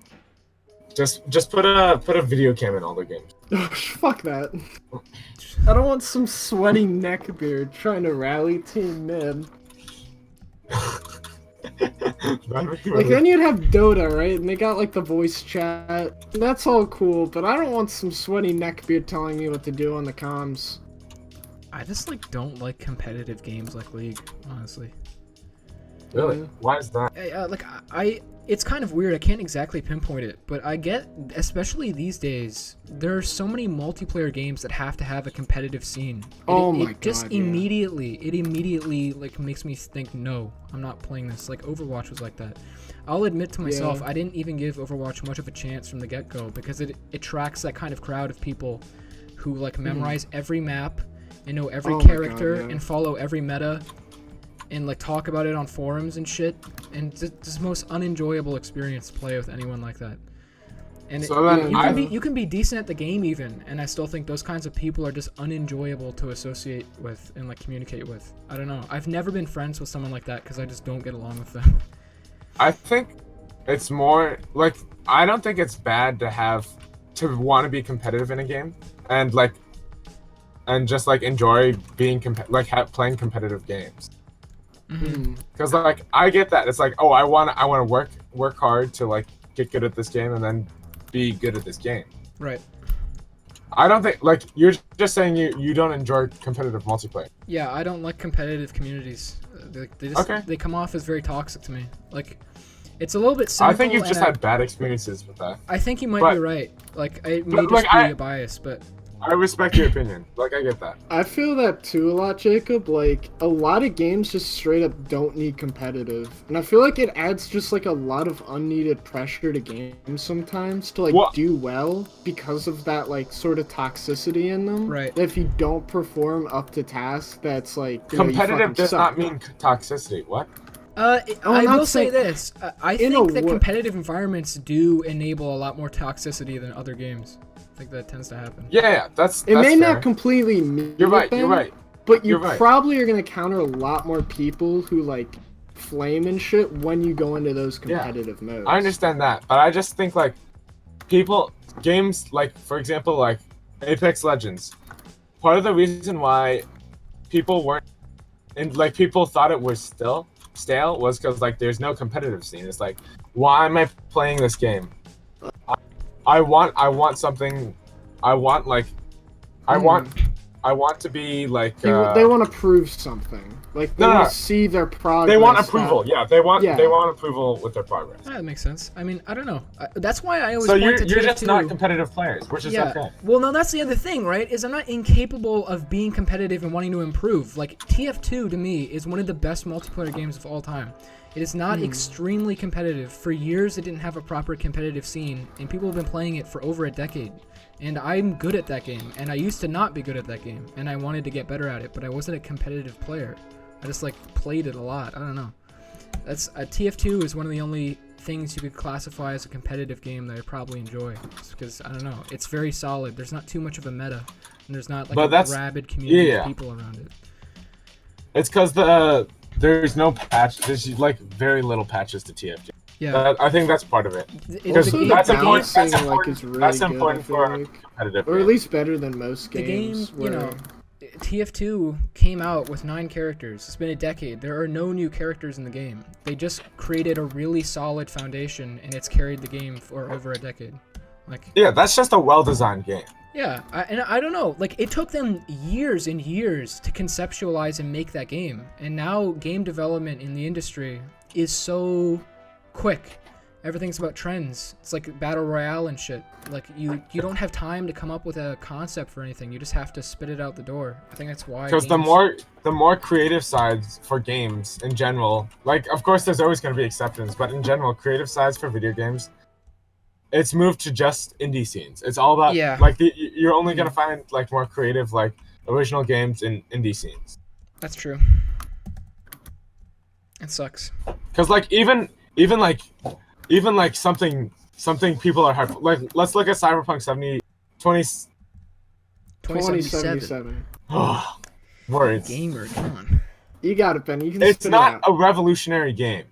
C: Just put a video cam in all the games.
D: Fuck that. I don't want some sweaty neckbeard trying to rally team mid. Like, then you'd have Dota, right? And they got, like, the voice chat. That's all cool, but I don't want some sweaty neckbeard telling me what to do on the comms.
B: I just like don't like competitive games like League, honestly.
C: Really?
D: Yeah.
C: Why is that?
B: It's kind of weird. I can't exactly pinpoint it, but I get, especially these days, there are so many multiplayer games that have to have a competitive scene.
D: Oh my
B: It just
D: God, yeah.
B: immediately like makes me think, no, I'm not playing this. Like Overwatch was like that. I'll admit to myself,
D: Yeah.
B: I didn't even give Overwatch much of a chance from the get-go because it attracts that kind of crowd of people who like memorize every map and know every
D: Oh my God,
B: character
D: yeah.
B: and follow every meta and like talk about it on forums and shit, and it's the most unenjoyable experience to play with anyone like that. And
C: So then
B: you can be decent at the game even, and I still think those kinds of people are just unenjoyable to associate with and like communicate with. I don't know. I've never been friends with someone like that because I just don't get along with them.
C: I think it's more like I don't think it's bad to want to be competitive in a game and just like enjoy being playing competitive games. Because like I get that it's like, oh, I want to work hard to like get good at this game and then be good at this game.
B: Right.
C: I don't think like you're just saying you don't enjoy competitive multiplayer.
B: Yeah, I don't like competitive communities. They just
C: Okay.
B: they come off as very toxic to me. Like, it's a little bit
C: I
B: cynical.
C: think you've just
B: and
C: had bad experiences with that.
B: I think you might
C: but-
B: be right. Like, it may
C: but,
B: just
C: like,
B: be a bias, but
C: I respect your opinion. Like I get that.
D: I feel that too a lot, Jacob. Like, a lot of games just straight up don't need competitive. And I feel like it adds just like a lot of unneeded pressure to games sometimes to like
C: Well-
D: do well because of that like sort of toxicity in them.
B: Right.
D: That if you don't perform up to task, that's like, you know, you
C: Competitive
D: fucking
C: does
D: suck.
C: not mean toxicity. What?
B: I
D: I'm not
B: will say
D: saying-
B: this. I
D: In
B: think
D: a
B: that
D: wo-
B: competitive environments do enable a lot more toxicity than other games. I think that tends to happen.
C: Yeah, that's
D: It may
C: fair.
D: not completely mean
C: You're right.
D: them,
C: You're right.
D: but you
C: You're right.
D: probably are gonna counter a lot more people who like flame and shit when you go into those
C: Yeah.
D: competitive modes.
C: I understand that, but I just think like games like for example like Apex Legends. Part of the reason why people weren't and like people thought it was still stale was because like there's no competitive scene. It's like, why am I playing this game? I want something. I want like I want to be like
D: They want to prove something. Like they
C: No,
D: want
C: no.
D: to see their progress.
C: they want approval. Yeah, they want
D: Yeah.
C: approval with their progress.
B: Yeah, that makes sense. I mean, I don't know. That's why I always
C: So
B: point
C: you're
B: to
C: just
B: TF2.
C: not competitive players, which is
B: Yeah.
C: okay.
B: Well, no, that's the other thing, right? Is I'm not incapable of being competitive and wanting to improve. Like TF2 to me is one of the best multiplayer games of all time. It is not extremely competitive. For years, it didn't have a proper competitive scene, and people have been playing it for over a decade. And I'm good at that game, and I used to not be good at that game, and I wanted to get better at it, but I wasn't a competitive player. I just like played it a lot. I don't know. That's TF2 is one of the only things you could classify as a competitive game that I probably enjoy. It's because I don't know, it's very solid. There's not too much of a meta, and there's not like
C: But
B: a
C: that's-
B: rabid community
C: yeah.
B: of people around it.
C: It's because there's no patch. There's like very little patches to TFT.
B: Yeah,
C: I think that's part of it.
B: it-
D: Also,
B: the,
D: the
C: that's important-
D: balancing
C: that's
D: like
C: important-
D: is really
C: that's
D: good.
C: important
D: I feel
C: for
D: like.
C: competitive.
D: Or at
C: game.
D: least better than most
B: the game,
D: games.
B: you know,
D: where-
B: TF2 came out with 9 characters. It's been a decade. There are no new characters in the game. They just created a really solid foundation, and it's carried the game for over a decade. Like,
C: Yeah, that's just a well-designed game.
B: yeah, and I don't know. Like, it took them years and years to conceptualize and make that game. And now game development in the industry is so quick. Everything's about trends. It's like Battle Royale and shit. Like, you don't have time to come up with a concept for anything. You just have to spit it out the door. I think that's why.
C: Because the
B: games-
C: more creative sides for games in general, like of course there's always going to be exceptions, but in general, creative sides for video games, it's moved to just indie scenes. It's all about
B: Yeah.
C: you're only going to find like more creative like original games in indie scenes.
B: That's true. It sucks.
C: Because like even like something people are hype. Like let's look at Cyberpunk 2077.
B: 2077.
D: 2077.
C: Words.
B: Gamer, come on.
D: You got it, Ben. You can
C: It's
D: spit it
C: not
D: out.
C: a revolutionary game.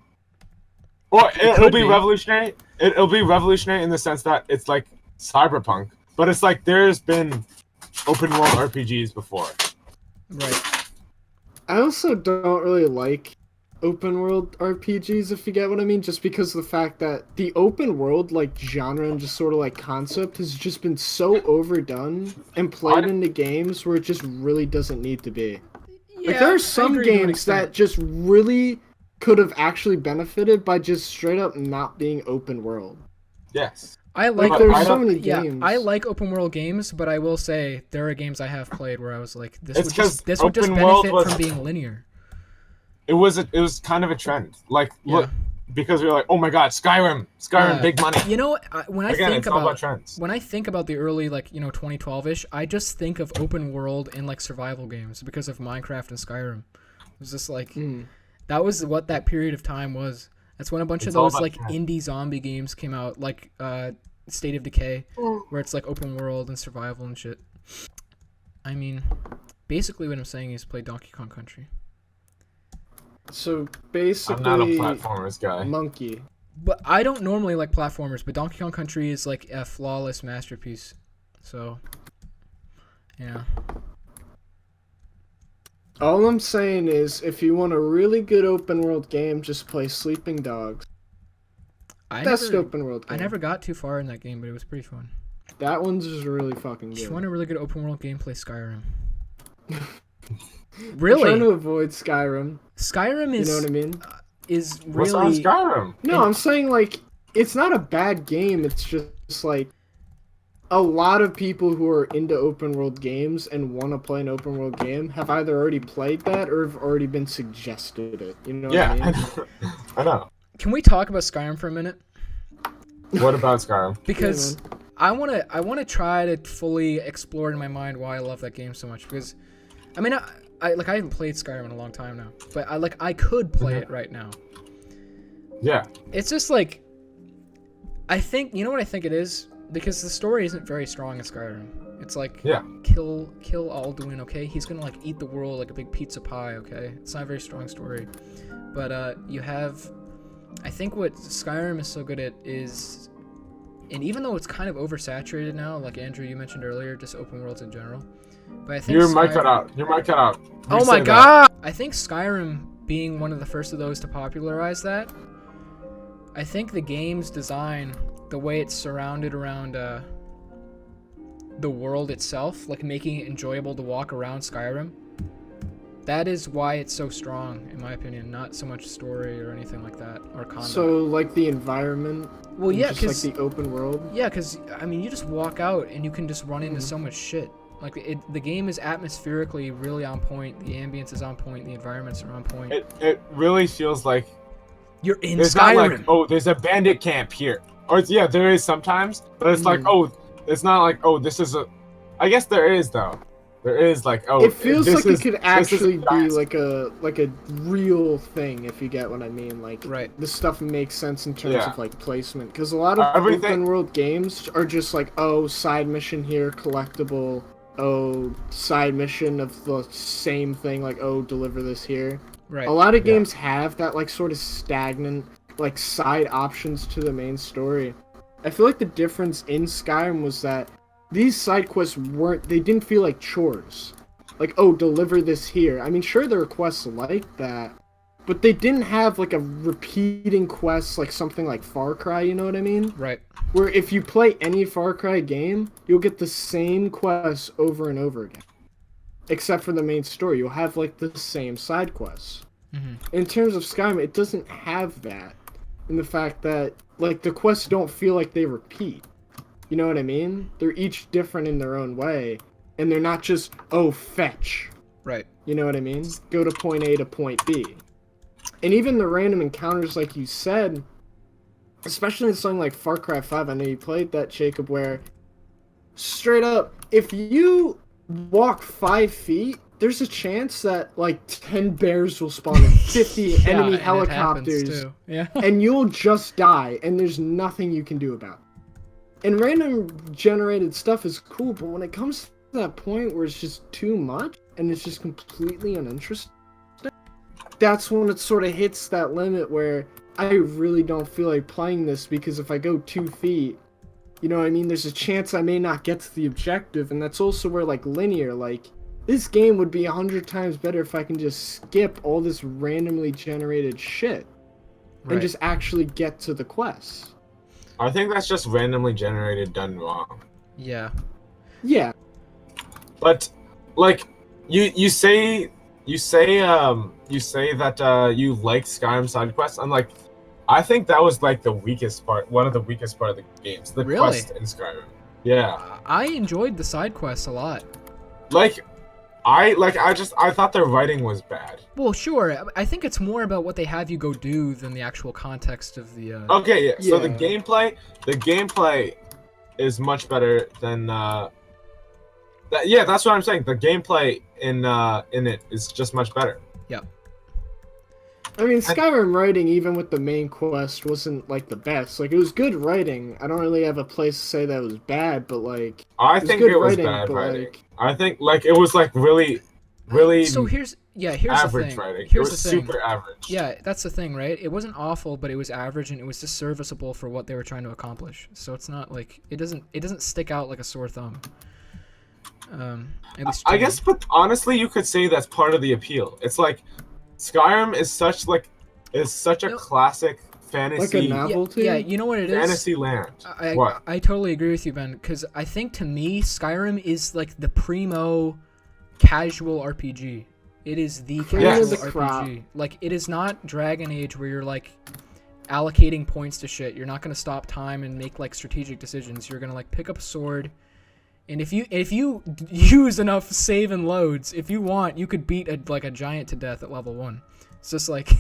C: Or it'll
B: could
C: be
B: be.
C: revolutionary. It'll be revolutionary in the sense that it's like Cyberpunk, but it's like there's been open world RPGs before.
B: Right.
D: I also don't really like open world RPGs, if you get what I mean, just because of the fact that the open world like genre and just sort of like concept has just been so overdone and played into games where it just really doesn't need to be. Like there are some games that just really could have actually benefited by just straight up not being open world.
C: Yes.
B: I like
D: Like there's so many
B: yeah,
D: games.
B: I like open world games, but I will say there are games I have played where I was like, this
C: It's
B: would just
C: 'cause
B: would just
C: open world
B: benefit
C: was-
B: from being linear.
C: It was kind of a trend. Like look, because we were like, oh my god, Skyrim, big money.
B: You know, when I
C: Again,
B: think
C: it's all about trends.
B: when I think about the early 2012ish, I just think of open world and like survival games because of Minecraft and Skyrim. It was just like that was what that period of time was. That's when a bunch of
C: It's all
B: those
C: about
B: like
C: trends.
B: indie zombie games came out, like State of Decay, where it's like open world and survival and shit. I mean, basically what I'm saying is play Donkey Kong Country.
D: So
C: I'm
D: basically,
C: not a platformers guy.
D: Monkey.
B: But I don't normally like platformers, but Donkey Kong Country is like a flawless masterpiece. So, yeah.
D: All I'm saying is, if you want a really good open world game, just play Sleeping Dogs. Best open world game.
B: I never got too far in that game, but it was pretty fun.
D: That one's just really fucking
B: If you
D: good.
B: want a really good open world game, play Skyrim.
D: I'm trying
B: Really?
D: to avoid Skyrim.
B: Skyrim
D: You
B: is
D: know what I mean?
B: is
C: What's on
B: really
C: Skyrim?
D: No, I'm saying like it's not a bad game. It's just like a lot of people who are into open world games and want to play an open world game have either already played that or have already been suggested it. You know what I
C: Yeah,
D: mean?
C: I know.
B: Can we talk about Skyrim for a minute?
C: What about Skyrim?
B: Because I wanna try to fully explore in my mind why I love that game so much. Because I mean I haven't played Skyrim in a long time now, but I could play it right now.
C: Yeah.
B: It's just like I think you know what I think it is? Because the story isn't very strong in Skyrim. It's like kill Alduin, okay? He's gonna like eat the world like a big pizza pie, okay? It's not a very strong story. But you have I think what Skyrim is so good at is and even though it's kind of oversaturated now, like Andrew you mentioned earlier, just open worlds in general. But I think
C: Your mic cut out. Your mic cut out.
B: Oh my god! I think Skyrim being one of the first of those to popularize that, I think the game's design, the way it's surrounded around the world itself, like making it enjoyable to walk around Skyrim, that is why it's so strong, in my opinion. Not so much story or anything like that, or combat.
D: So like the environment.
B: Well, yeah,
D: just like the open world.
B: Yeah, because I mean, you just walk out and you can just run into so much shit. Like the game is atmospherically really on point. The ambience is on point. The environments are on point.
C: It really feels like
B: You're in
C: there's
B: Skyrim.
C: not like, oh, there's a bandit camp here. Or yeah, there is sometimes, but it's like, oh, it's not like, oh, this is a. I guess there is though. There is like, oh,
D: It feels like it could
C: this is
D: actually be
C: giant.
D: like a real thing, if you get what I mean. Like
B: Right.
D: this stuff makes sense in terms
C: Yeah.
D: of like placement, because a lot of
C: Everything-
D: open world games are just like, oh, side mission here, collectible. Oh, side mission of the same thing, like, oh, deliver this here.
B: Right.
D: A lot of games have that like sort of stagnant like side options to the main story. I feel like the difference in Skyrim was that these side quests they didn't feel like chores. Like, oh, deliver this here. I mean, sure there are quests like that, but they didn't have like a repeating quest like something like Far Cry, you know what I mean?
B: Right.
D: Where if you play any Far Cry game, you'll get the same quests over and over again. Except for the main story, you'll have like the same side quests. In terms of Skyrim, it doesn't have that. In the fact that like the quests don't feel like they repeat. You know what I mean? They're each different in their own way, and they're not just, oh, fetch.
B: Right.
D: You know what I mean? Go to point A to point B. And even the random encounters, like you said, especially in something like Far Cry 5, I know you played that, Jacob, where straight up, if you walk 5 feet, there's a chance that like 10 bears will spawn and 50
B: Yeah,
D: enemy
B: and it happens,
D: helicopters,
B: too. Yeah.
D: and you'll just die, and there's nothing you can do about it. And random generated stuff is cool, but when it comes to that point where it's just too much, and it's just completely uninteresting, that's when it sort of hits that limit where I really don't feel like playing this, because if I go 2 feet, you know what I mean? There's a chance I may not get to the objective, and that's also where, like, linear, like, this game would be 100 times better if I can just skip all this randomly generated shit
B: Right.
D: and just actually get to the quest.
C: I think that's just randomly generated done wrong.
B: Yeah.
D: Yeah,
C: But like you say that you like Skyrim side quests. I'm like, I think that was like the weakest part, one of the weakest part of the games, the
B: Really?
C: quest in Skyrim. Yeah,
B: I enjoyed the side quests a lot.
C: I thought the writing was bad.
B: Well, sure. I think it's more about what they have you go do than the actual context of the.
C: Okay, yeah. So the
D: Yeah.
C: gameplay is much better than yeah, that's what I'm saying. The gameplay in it is just much better.
D: I mean, Skyrim writing, even with the main quest, wasn't, like, the best. Like, it was good writing. I don't really have a place to say that it was bad, but, like,
C: I
D: it's
C: think
D: good
C: it was
D: writing,
C: bad
D: but,
C: writing.
D: like,
C: I think like it was like really
B: So here's the
C: average
B: thing.
C: writing.
B: Here's
C: It was
B: the thing.
C: super average.
B: Yeah, that's the thing, right? It wasn't awful, but it was average, and it was just serviceable for what they were trying to accomplish. So it's not like it doesn't stick out like a sore thumb. At least to
C: I
B: me.
C: guess, but honestly, you could say that's part of the appeal. It's like Skyrim is such a
B: No.
C: classic
D: like
C: fantasy
D: a novelty.
B: Yeah, you know what it is.
C: fantasy land. What?
B: I totally agree with you, Ben, because I think to me Skyrim is like the primo casual RPG. It is the
D: Cream
B: casual
C: of
D: the
B: RPG.
D: crop.
B: Like it is not Dragon Age where you're like allocating points to shit. You're not gonna stop time and make like strategic decisions. You're gonna like pick up a sword, and if you use enough save and loads, if you want, you could beat a giant to death at level 1. It's just like,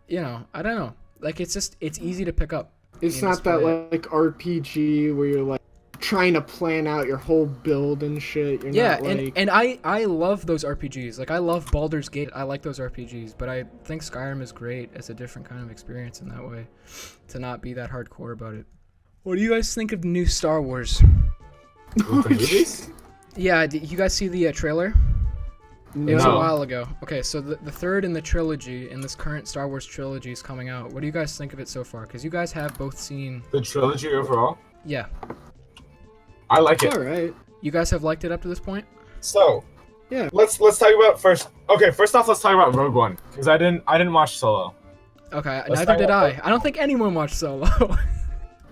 B: you know, I don't know. Like it's easy to pick up.
D: It's
B: You
D: not
B: just
D: that
B: play it.
D: like RPG where you're like trying to plan out your whole build and shit. You're
B: Yeah,
D: not like
B: and I love those RPGs. Like I love Baldur's Gate. I like those RPGs, but I think Skyrim is great as a different kind of experience in that way, to not be that hardcore about it. What do you guys think of the new Star Wars?
C: With the movies?
B: Yeah, did you guys see the trailer? It was a while ago. Okay, so the third in the trilogy, in this current Star Wars trilogy, is coming out. What do you guys think of it so far? Because you guys have both seen.
C: The trilogy overall?
B: Yeah,
C: I like
D: it's
C: it.
D: all right.
B: you guys have liked it up to this point.
C: So,
D: Yeah.
C: let's talk about first. Okay, first off, let's talk about Rogue One because I didn't watch Solo.
B: Okay,
C: Let's
B: neither
C: talk
B: did
C: about
B: I. I don't think anyone watched Solo.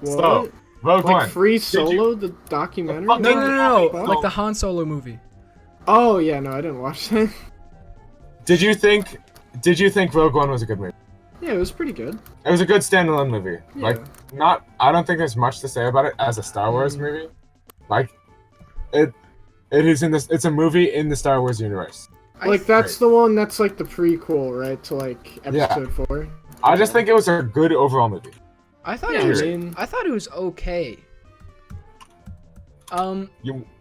D: What?
C: So, Rogue
D: like
C: One.
D: Free
C: you-
D: Solo, the documentary?
C: fuck-
B: no.
C: Well-
B: Like the Han Solo movie.
D: Oh yeah, no, I didn't watch that.
C: Did you think Rogue One was a good movie?
D: Yeah, it was pretty good.
C: It was a good standalone movie.
D: Yeah.
C: Like, I don't think there's much to say about it as a Star Wars movie. Like, it is it's a movie in the Star Wars universe.
D: Like that's the one that's like the prequel, right? To like
C: Yeah.
D: episode 4.
C: I just think it was a good overall movie.
B: I thought
D: Yeah,
B: it was.
D: I mean,
B: I thought it was okay.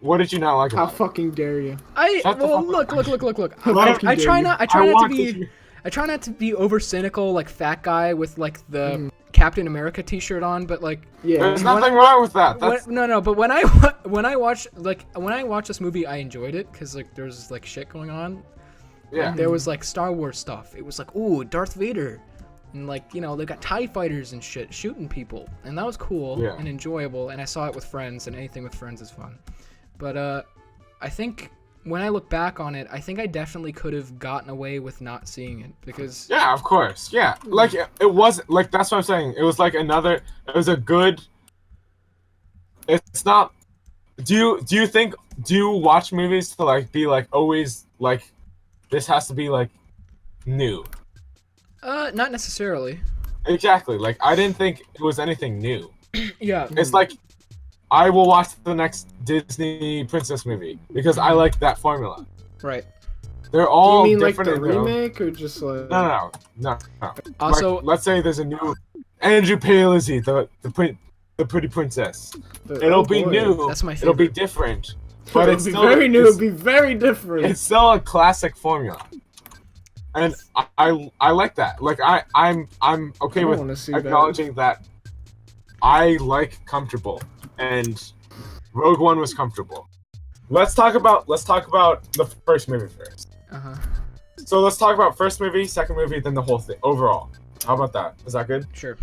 C: What did you not like
D: how
C: about it?
D: fucking dare you?
C: Shut the
B: Well,
C: fuck up.
B: look.
D: How
B: I
D: fucking
B: try
D: dare
B: not.
D: you.
B: I try not to
C: want
B: be. I try not to be over cynical, like fat guy with like the
D: Mm.
B: Captain America T-shirt on, but like.
D: Yeah.
C: There's nothing wrong with that. That's
B: No. But when I watch this movie, I enjoyed it because like there's like shit going on.
C: yeah.
B: There was like Star Wars stuff. It was like, ooh, Darth Vader. And like, you know, they got TIE fighters and shit shooting people. And that was cool
C: Yeah.
B: and enjoyable. And I saw it with friends, and anything with friends is fun. But I think when I look back on it, I think I definitely could have gotten away with not seeing it because
C: Yeah, of course. Yeah. Like it was like that's what I'm saying. It was like it was a good it's not do you watch movies to like be like always like this has to be like new?
B: not necessarily.
C: Exactly. Like I didn't think it was anything new.
B: Yeah.
C: It's like I will watch the next Disney princess movie because I like that formula.
B: Right.
C: They're
D: Do
C: all
D: you mean like
C: different.
D: the
C: in their own-
D: remake or just like?
C: No.
B: Also,
C: Like, let's say there's a new Andrew Palazzi, the pretty princess. It'll
D: oh
C: be
D: boy.
C: new.
B: That's my
C: It'll be
B: favorite.
C: different, but
D: It'll
C: it's
D: be
C: still
D: very new.
C: It's,
D: It'll be very different.
C: it's still a classic formula, and I like that. Like I'm okay
D: I don't
C: with
D: wanna see that.
C: acknowledging that I like comfortable, and Rogue One was comfortable. Let's talk about the first movie first.
B: uh-huh.
C: So let's talk about first movie, second movie, then the whole thing overall. How about that? Is that good?
B: Sure.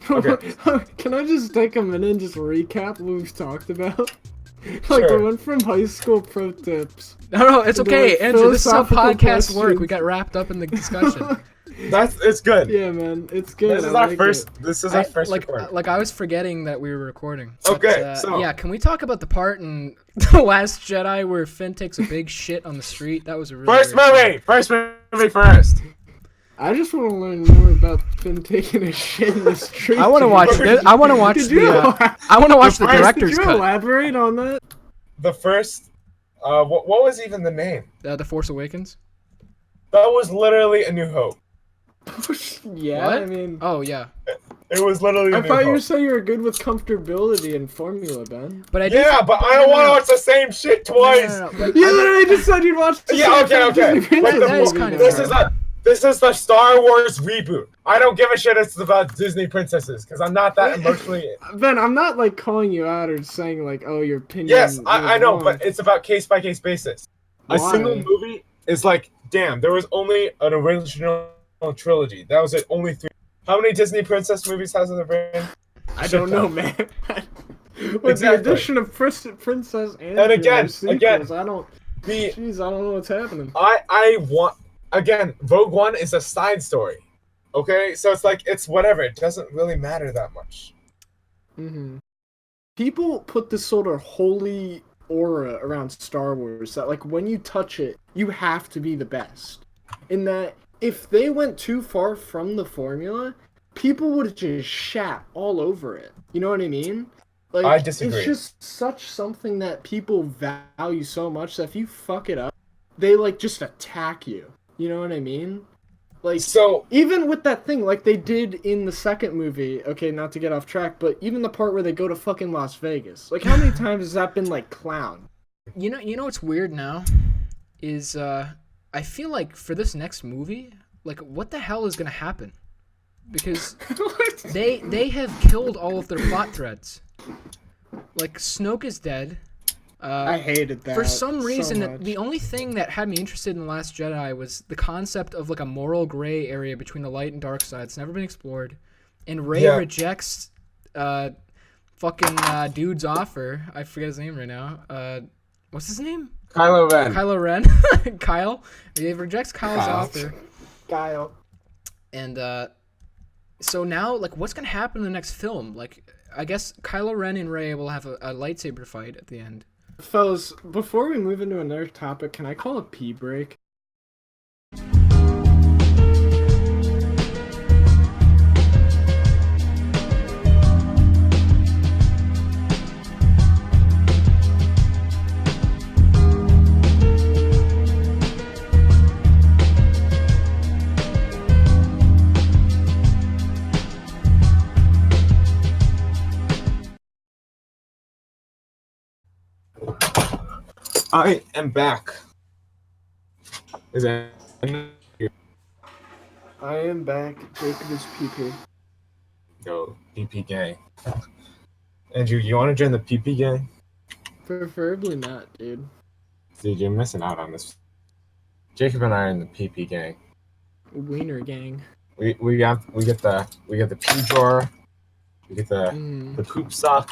C: Okay.
D: Can I just take a minute and just recap what we've talked about? Like
C: Sure.
D: we went from high school pro tips.
B: No, it's
D: Into,
B: okay,
D: like,
B: Andrew. This is how
D: philosophical
B: podcasts work. We
D: questions.
B: got wrapped up in the discussion.
C: It's good.
D: Yeah, man, it's good.
C: This is
D: I
C: our
D: like
C: first.
D: it.
C: This is our first recording.
B: Like I was forgetting that we were recording. But,
C: Okay, so-
B: yeah, can we talk about the part in The Last Jedi where Finn takes a big shit on the street? That was a really
C: First
B: weird scene.
C: movie. First movie first.
D: I just want to learn more about Finn taking a shit in the street.
B: I want to watch this. I want to watch
D: Did you?
B: the. I want to watch the
C: first-
D: Did
B: director's
D: you
B: cut.
D: elaborate on that?
C: The first. What was even the name?
B: The Force Awakens.
C: That was literally A New Hope.
D: Yeah,
B: What?
D: I mean,
B: Oh yeah,
C: It was literally A
D: I
C: New
D: thought you were
C: Hope.
D: saying you were good with comfortability and formula, Ben.
B: but I did.
C: Yeah, but I don't want to watch the same shit twice.
B: No, but
D: You literally just said you'd watch. The
C: Yeah,
D: same
C: okay.
D: Disney
C: But
D: Princess
B: that is
D: movie
B: kind of
D: now.
C: This is the Star Wars reboot. I don't give a shit. It's about Disney princesses because I'm not that emotionally.
D: Ben, I'm not like calling you out or saying like, oh, your opinion.
C: Yes, I
D: was
C: know,
D: wrong.
C: but it's about case by case basis. A
D: Why?
C: single movie is like, damn, there was only an original trilogy. That was it, only 3. How many Disney princess movies has there been?
D: I don't know, man. With the
C: Exactly.
D: addition of Princess
C: And again,
D: sequels, I don't.
C: The
D: Jeez, I don't know what's happening.
C: I want again. Rogue One is a side story. Okay, so it's like it's whatever. It doesn't really matter that much.
D: People put this sort of holy aura around Star Wars that like when you touch it, you have to be the best. In that, if they went too far from the formula, people would just shat all over it. You know what I mean? Like,
C: I disagree.
D: It's just such something that people value so much that if you fuck it up, they like just attack you. You know what I mean? Like,
C: So
D: even with that thing, like they did in the second movie, okay, not to get off track, but even the part where they go to fucking Las Vegas. Like, how many times has that been, like, clown?
B: You know what's weird now is I feel like for this next movie, like what the hell is gonna happen? Because they have killed all of their plot threads. Like Snoke is dead.
D: I hated that.
B: For some
D: so
B: reason,
D: much.
B: the only thing that had me interested in The Last Jedi was the concept of like a moral gray area between the light and dark side. It's never been explored. And Rey
C: Yeah.
B: rejects fucking dude's offer. I forget his name right now. What's his name?
C: Kylo Ren.
B: Kylo Ren. Kyle. He rejects Kyle's
C: Kyle.
B: offer.
D: Guile.
B: And so now, like, what's gonna happen in the next film? Like, I guess Kylo Ren and Rey will have a lightsaber fight at the end.
D: Fellas, before we move into another topic, can I call a pee break?
C: I am back. Is that?
D: I am back. Jacob is PP.
C: Go PP gang. Andrew, you want to join the PP gang?
D: Preferably not, dude.
C: Dude, you're missing out on this. Jacob and I are in the PP gang.
D: Wiener gang.
C: We get the pee drawer. We get the poop sock.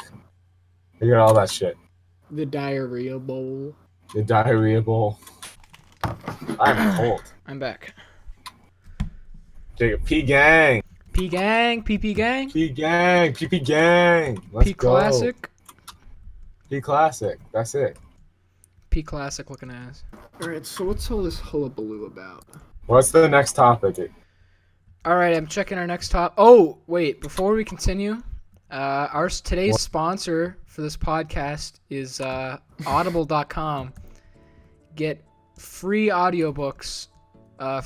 C: We get all that shit.
D: The diarrhea bowl.
C: The diarrhea bowl. I'm cold.
B: I'm back.
C: Jacob, P gang.
B: P gang, PP gang,
C: P gang. PP gang. Let's
B: P
C: go.
B: classic,
C: P classic. That's it.
B: P classic looking ass.
D: Alright, so what's all this hullabaloo about?
C: What's the next topic?
B: All right, I'm checking our next top. Oh, wait, before we continue, today's sponsor for this podcast is audible.com. Get free audiobooks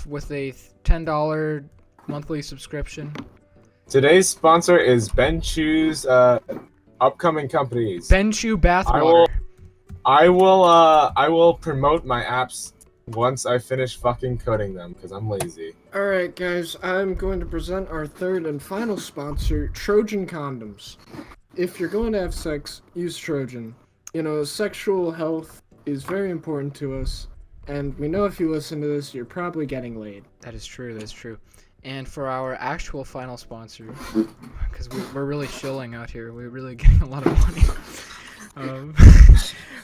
B: with a $10 monthly subscription.
C: Today's sponsor is Ben Chu's upcoming companies.
B: Benchu bathwater.
C: I will promote my apps once I finish fucking coding them because I'm lazy.
D: Alright, guys, I'm going to present our third and final sponsor, Trojan Condoms. If you're going to have sex, use Trojan. You know, sexual health is very important to us, and we know if you listen to this, you're probably getting laid.
B: That is true. That's true. And for our actual final sponsor, because we're really shilling out here, we're really getting a lot of money.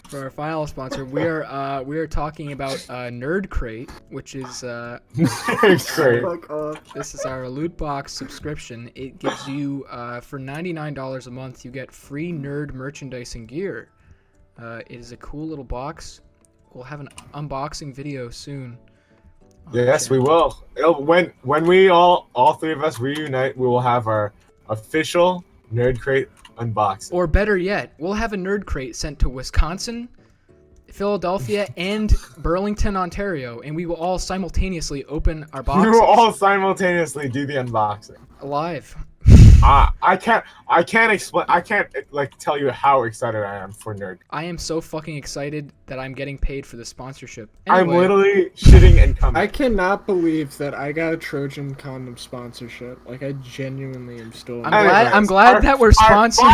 B: For our final sponsor, we are talking about Nerd Crate, which is
C: Great.
D: Fuck off.
B: this is our loot box subscription. It gives you for $99 a month, you get free nerd merchandise and gear. It is a cool little box. We'll have an unboxing video soon.
C: Yes, we will. When we all three of us reunite, we will have our official Nerd Crate unboxing.
B: Or better yet, we'll have a Nerd Crate sent to Wisconsin, Philadelphia, and Burlington, Ontario, and we will all simultaneously open our
C: We
B: boxes
C: will all simultaneously do the unboxing.
B: live.
C: I can't explain. I can't like tell you how excited I am for Nerd.
B: I am so fucking excited that I'm getting paid for the sponsorship.
C: I'm
B: Anyway,
C: literally shitting and coming.
D: I cannot believe that I got a Trojan condom sponsorship. Like, I genuinely am still.
B: I'm glad
C: Our-
B: that we're
C: Our
B: sponsored.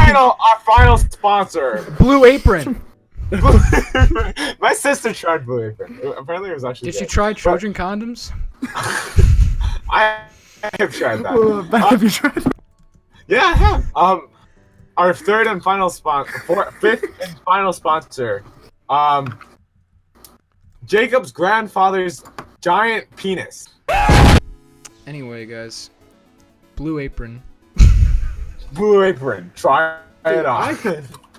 C: final sponsor.
B: Blue Apron.
C: My sister tried Blue Apron. Apparently, it was actually.
B: Did you
C: good.
B: try Trojan condoms?
C: I have tried that.
D: Have you tried?
C: Yeah, I have. Our third and final fifth and final sponsor, Jacob's grandfather's giant penis.
B: Anyway, guys, Blue Apron.
C: Blue Apron. Try it on.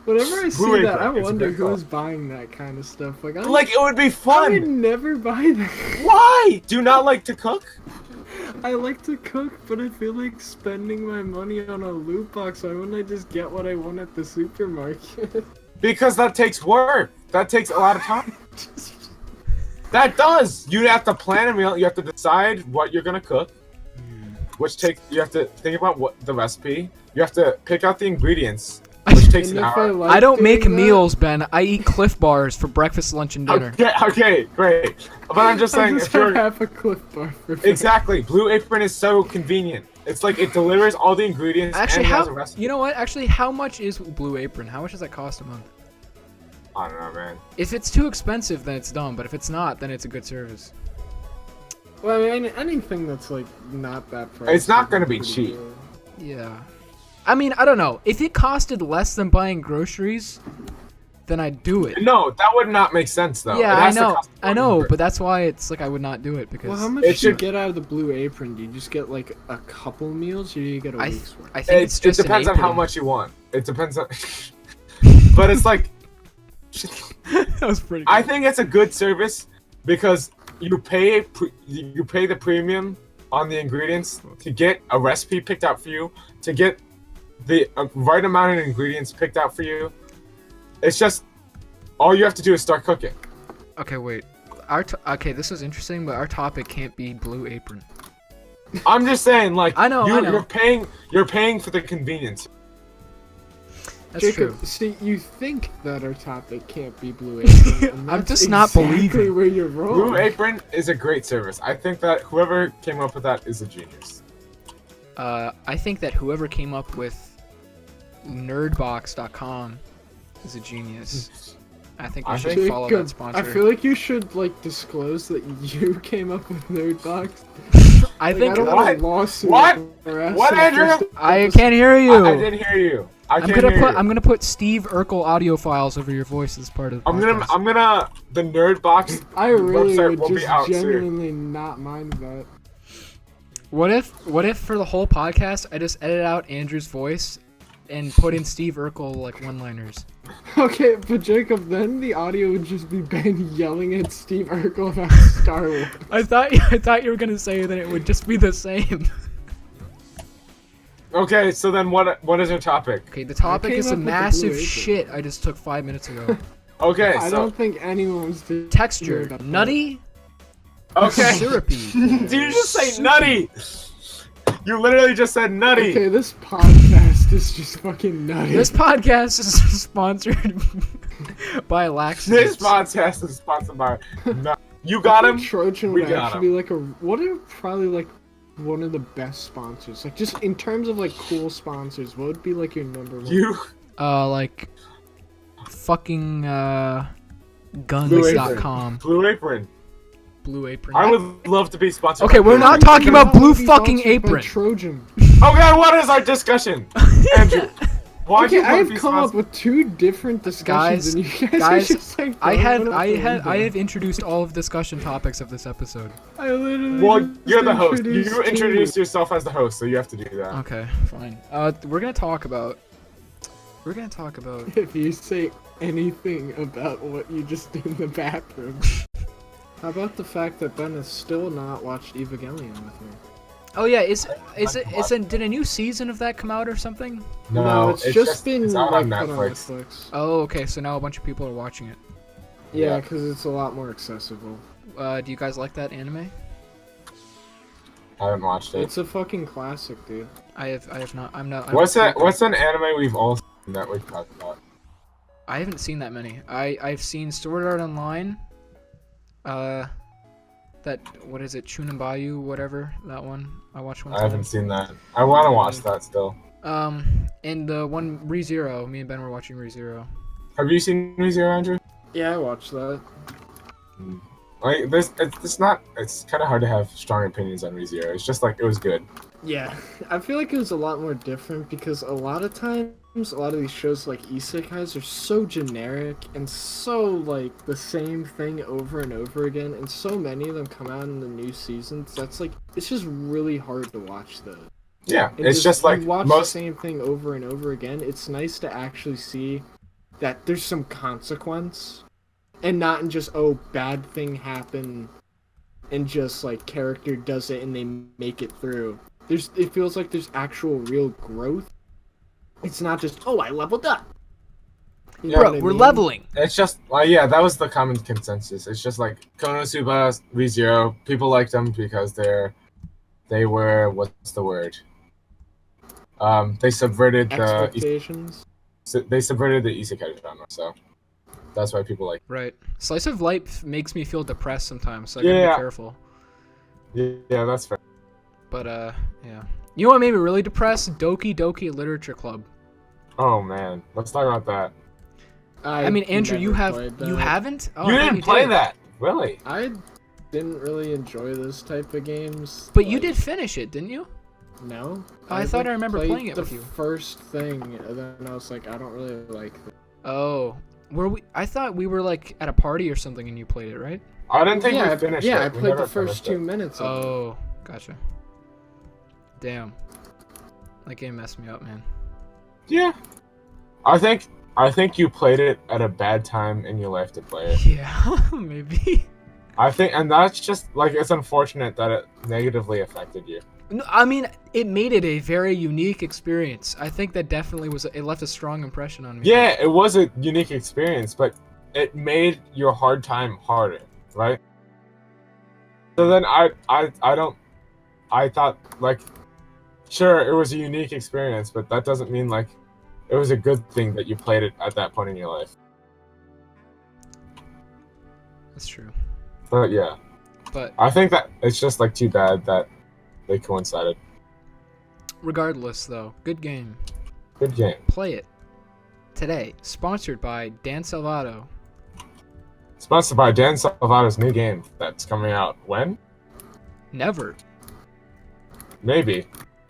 D: Whenever I see
C: Blue
D: that,
C: Apron,
D: I
C: it's a
D: wonder
C: good
D: who's
C: call.
D: buying that kind of stuff. Like,
C: Like it would be
D: I would
C: fun.
D: never buy that.
C: Why? Do you not like to cook?
D: I like to cook, but I feel like spending my money on a loot box. Why wouldn't I just get what I want at the supermarket?
C: Because that takes work. That takes a lot of time. That does. You have to plan a meal. You have to decide what you're gonna cook. You have to think about what the recipe. You have to pick out the ingredients, which takes
D: And
C: an
D: if
C: hour.
D: like
B: I don't make
D: doing that,
B: meals, Ben. I eat Cliff Bars for breakfast, lunch, and dinner.
C: Okay, great. But I'm just
D: I
C: saying,
D: just
C: if you're
D: have a Cliff Bar for
C: exactly, Blue Apron is so convenient. It's like it delivers all the ingredients
B: Actually,
C: and it has a recipe.
B: you know what? Actually, how much is Blue Apron? How much does that cost a month?
C: I don't know, man.
B: If it's too expensive, then it's dumb. But if it's not, then it's a good service.
D: Well, I mean, anything that's like not that pricey.
C: It's not gonna be
D: pretty
C: cheap.
D: good.
B: Yeah. I mean, I don't know. If it costed less than buying groceries, then I'd do it.
C: No, that would not make sense though.
B: Yeah,
C: It
B: I
C: has to
B: know.
C: cost
B: I know,
C: more.
B: but that's why it's like I would not do it because
D: Well, how much
C: It
D: do you
C: should-
D: get out of the Blue Apron? Do you just get like a couple meals, or do you get a
B: I
D: week's worth?
B: I think it's
C: It
B: just
C: depends
B: an
C: on how
B: apron.
C: much you want. It depends on. But it's like,
B: That was pretty.
C: I think it's a good service because you pay the premium on the ingredients to get a recipe picked out for you, to get the right amount of ingredients picked out for you. It's just all you have to do is start cooking.
B: Okay, wait. Okay, this is interesting, but our topic can't be Blue Apron.
C: I'm just saying, like,
B: I know.
C: you're paying for the convenience.
B: That's
D: Jacob,
B: true.
D: see, you think that our topic can't be Blue Apron. And
B: I'm
D: that's
B: just not
D: exactly
B: believing.
D: where you're wrong.
C: Blue Apron is a great service. I think that whoever came up with that is a genius.
B: I think that whoever came up with nerdbox.com is a genius. I think we
C: I
B: should
C: think-
B: follow
D: Jacob,
B: that sponsor.
D: I feel like you should like disclose that you came up with Nerdbox.
B: I
D: Like,
B: think
D: I don't
C: What?
D: want a lawsuit.
C: What?
D: or ask
C: What,
D: some
C: Andrew?
D: first-
B: I can't hear you.
C: I didn't hear you. I
B: I'm
C: can't
B: gonna
C: hear
B: put
C: you.
B: I'm gonna put Steve Urkel audio files over your voice as part of the podcast.
C: The Nerd Box
D: I really
C: website
D: would
C: will be
D: just
C: out soon.
D: genuinely not mind that.
B: What if for the whole podcast I just edit out Andrew's voice and put in Steve Urkel like one-liners?
D: Okay, but Jacob, then the audio would just be Ben yelling at Steve Urkel about Star Wars.
B: I thought you were gonna say that it would just be the same.
C: Okay, so then what is our topic?
B: Okay, the topic
D: came
B: is
D: up
B: a
D: with the
B: massive
D: Blue Apron.
B: shit I just took 5 minutes ago.
C: Okay,
D: I
C: so
D: don't think anyone's doing
B: Texture,
D: about that.
B: nutty,
C: okay.
B: syrupy.
C: Did you just say nutty? You literally just said nutty.
D: Okay, this podcast is just fucking nutty.
B: This podcast is sponsored by
C: This
B: Laxatives.
C: podcast is sponsored by. Nut. You got him.
D: Trojan
C: We
D: would
C: got
D: actually be like what are probably like one of the best sponsors? Like just in terms of like cool sponsors, what would be like your number one?
C: You.
B: Like fucking
C: Blue Apron.
B: guns.com.
C: Blue Apron.
B: Blue Apron.
C: I would love to be sponsored.
B: Okay,
C: by
B: we're
C: Blue
B: not
C: Apron.
B: talking about Blue
D: Be
B: fucking
D: sponsored by
B: Apron.
D: Trojan.
C: Okay, what is our discussion, Andrew? Why do
D: Okay,
C: you want to
D: I've
C: be
D: come up
C: sponsored?
D: with 2 different discussions, and you guys
B: guys,
D: are just like
B: I
D: throwing one out the
B: have
D: window.
B: introduced all of discussion topics of this episode.
D: I literally
C: Well,
D: just
C: you're the host. You
D: introduced
C: introduced yourself as the host, so you have to do that.
B: Okay, fine. We're gonna talk about.
D: If you say anything about what you just did in the bathroom. How about the fact that Ben has still not watched Evangelion with me?
B: Oh yeah, did a new season of that come out or something?
C: No,
D: it's just been
C: it's out
D: like
C: on
D: put on
C: Netflix.
D: Netflix.
B: Oh, okay. So now a bunch of people are watching it.
D: Yeah,
C: Yeah.
D: because it's a lot more accessible.
B: Do you guys like that anime?
C: I haven't watched it.
D: It's a fucking classic, dude.
B: I have not. I'm not.
C: What's that? What's an anime we've all seen that we've talked about?
B: I haven't seen that many. I've seen Sword Art Online. That what is it? Chunambayu, whatever that one. I watched one.
C: I haven't seen that. I want to watch that still.
B: And the one ReZero. Me and Ben were watching ReZero.
C: Have you seen ReZero, Andrew?
D: Yeah, I watched that.
C: Like this, it's not. It's kind of hard to have strong opinions on ReZero. It's just like it was good.
D: Yeah, I feel like it was a lot more different because a lot of times, a lot of these shows like isekais are so generic and so like the same thing over and over again, and so many of them come out in the new seasons. That's like it's just really hard to watch those.
C: Yeah,
D: And
C: it's just like
D: you watch the
C: most.
D: same thing over and over again. It's nice to actually see that there's some consequence, and not in just bad thing happened, and just like character does it and they make it through. It feels like there's actual real growth. It's not just I leveled up. You know
B: Bro,
D: what I
B: we're
D: mean?
B: leveling.
C: It's just yeah, that was the common consensus. It's just like Konosuba, ReZero. People liked them because they were what's the word? They subverted
D: Expectations.
C: they subverted the isekai genre, so that's why people like.
B: Right. Slice of life makes me feel depressed sometimes, so I gotta
C: Yeah.
B: be careful.
C: Yeah, that's fair.
B: But yeah. You know what made me really depressed? Doki Doki Literature Club.
C: Oh man, let's talk about that.
B: I mean, Andrew, you
D: never played
B: you
D: that.
B: haven't? Oh,
C: You
B: I thought
C: didn't play
B: did.
C: that, really?
D: I didn't really enjoy this type of games.
B: But you
D: like,
B: did finish it, didn't you?
D: No.
B: I thought I remember
D: played
B: playing it
D: the
B: with you.
D: first thing, and then I was like, I don't really like this.
B: Oh. Were we? I thought we were like at a party or something and you played it, right?
C: I didn't think
D: yeah,
C: we finished it.
D: I
C: We
D: played
C: never
D: the first
C: finished
D: 2
C: it.
D: minutes of it.
B: Oh, gotcha. Damn. That game messed me up, man.
C: Yeah, I think you played it at a bad time in your life to play it.
B: Yeah, maybe.
C: I think, and that's just like it's unfortunate that it negatively affected you.
B: No, I mean, it made it a very unique experience. I think that definitely it left a strong impression on me.
C: Yeah, it was a unique experience, but it made your hard time harder, right? So then I thought like, sure, it was a unique experience, but that doesn't mean like it was a good thing that you played it at that point in your life.
B: That's true.
C: But yeah,
B: But
C: I think that it's just like too bad that they coincided.
B: regardless, though, good game.
C: Good game.
B: Play it today. Sponsored by Dan Salvato.
C: Sponsored by Dan Salvato's new game that's coming out when?
B: Never.
C: Maybe.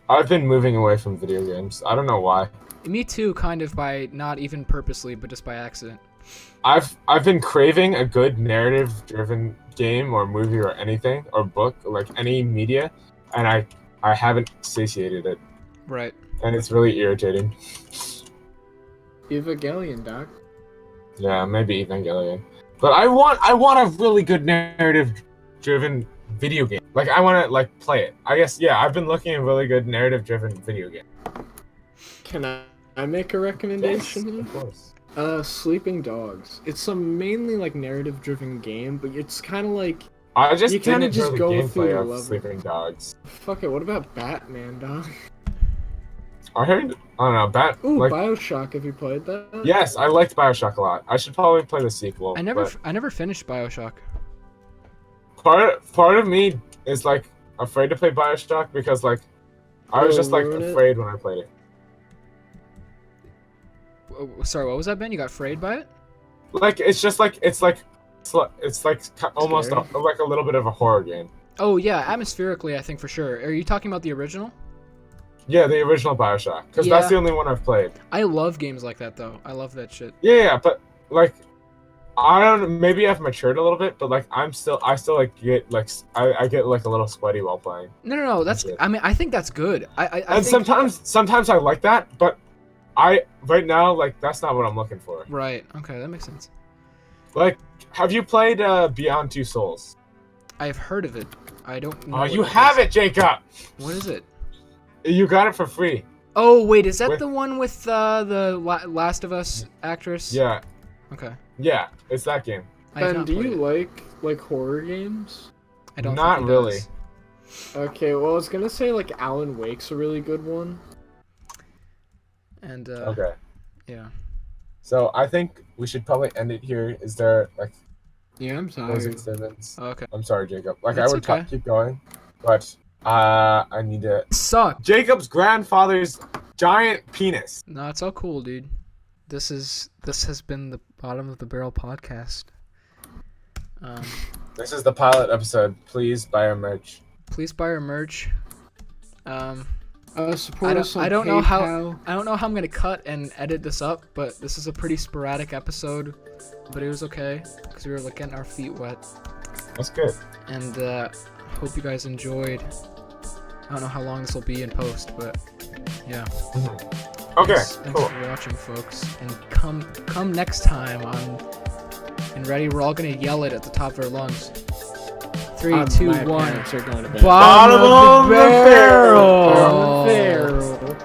C: I've been moving away from video games. I don't know why.
B: Me too, kind of by not even purposely, but just by accident.
C: I've been craving a good narrative-driven game or movie or anything or book, like any media, and I haven't satiated it,
B: Right.
C: and it's really irritating.
D: Evangelion, Doc.
C: Yeah, maybe Evangelion, but I want a really good narrative-driven video game. Like I want to like play it. I guess yeah. I've been looking at really good narrative-driven video game.
D: Can I make a recommendation?
C: Of course.
D: Sleeping Dogs. It's a mainly like narrative-driven game, but it's kind of like
C: I just
D: You kinda
C: didn't
D: just
C: enjoy the
D: go through
C: gameplay
D: the
C: of
D: level.
C: Sleeping Dogs.
D: fuck it. What about Batman, dog?
C: I heard. I don't know.
D: Ooh,
C: Like
D: Bioshock. Have you played that?
C: yes, I liked Bioshock a lot. I should probably play the sequel.
B: I never
C: but
B: finished BioShock.
C: part of me is like afraid to play Bioshock because like I was
D: It'll
C: just like
D: ruin it?
C: afraid when I played it.
B: Sorry, what was that, Ben? You got frayed by it?
C: Like it's just like almost
D: Scary.
C: like a little bit of a horror game.
B: Oh yeah, atmospherically, I think for sure. Are you talking about the original?
C: Yeah, the original Bioshock, because that's
B: Yeah.
C: the only one I've played.
B: I love games like that though. I love that shit.
C: Yeah, but like, I don't. Maybe I've matured a little bit, but like, I still like get like I get like a little sweaty while playing.
B: No. That's.
C: Shit.
B: I mean, I think that's good. I
C: And
B: think,
C: sometimes I like that, but right now like that's not what I'm looking for.
B: Right. Okay, that makes sense.
C: Like, have you played Beyond Two Souls?
B: I've heard of it. I don't know.
C: Oh,
B: what
C: you
B: it
C: have
B: is.
C: it, Jacob.
B: What is it?
C: You got it for free.
B: Oh wait, is that
C: With-
B: the one with the Last of Us actress?
C: Yeah,
B: Okay.
C: yeah, it's that game.
B: I have
D: Ben,
B: not
D: do
B: played
D: you
B: it.
D: like horror games?
B: I don't.
C: Not
B: think he
C: really.
B: does.
D: Okay, well I was gonna say like Alan Wake's a really good one.
B: And
C: Okay,
B: yeah.
C: so I think we should probably end it here. Is there like
D: Yeah, I'm
C: closing
D: tired.
C: statements?
B: Okay.
C: I'm sorry, Jacob. Like
B: That's
C: I would
B: okay.
C: keep going, but I need to.
B: Suck.
C: Jacob's grandfather's giant penis.
B: No, it's all cool, dude. This has been the Bottom of the Barrel podcast.
C: This is the pilot episode. Please buy our merch.
B: Please buy our merch.
D: Support us on
B: I don't know how
D: PayPal.
B: I'm gonna cut and edit this up, but this is a pretty sporadic episode. But it was okay because we were like getting our feet wet,
C: That's good.
B: and hope you guys enjoyed. I don't know how long this will be in post, but yeah.
C: Okay,
B: Thanks
C: cool.
B: for watching, folks, and come next time on. And ready, we're all gonna yell it at the top of our lungs. 3, 2,
D: My
B: 1.
D: parents are going to bed.
B: Bottom
C: of the barrel.
B: barrel.
D: Barrel.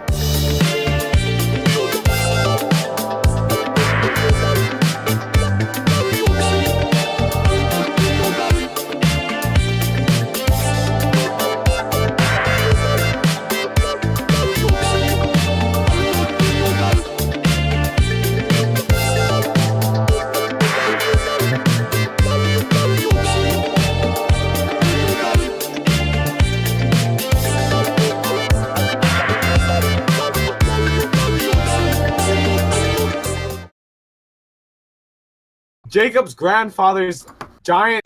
C: Jacob's grandfather's giant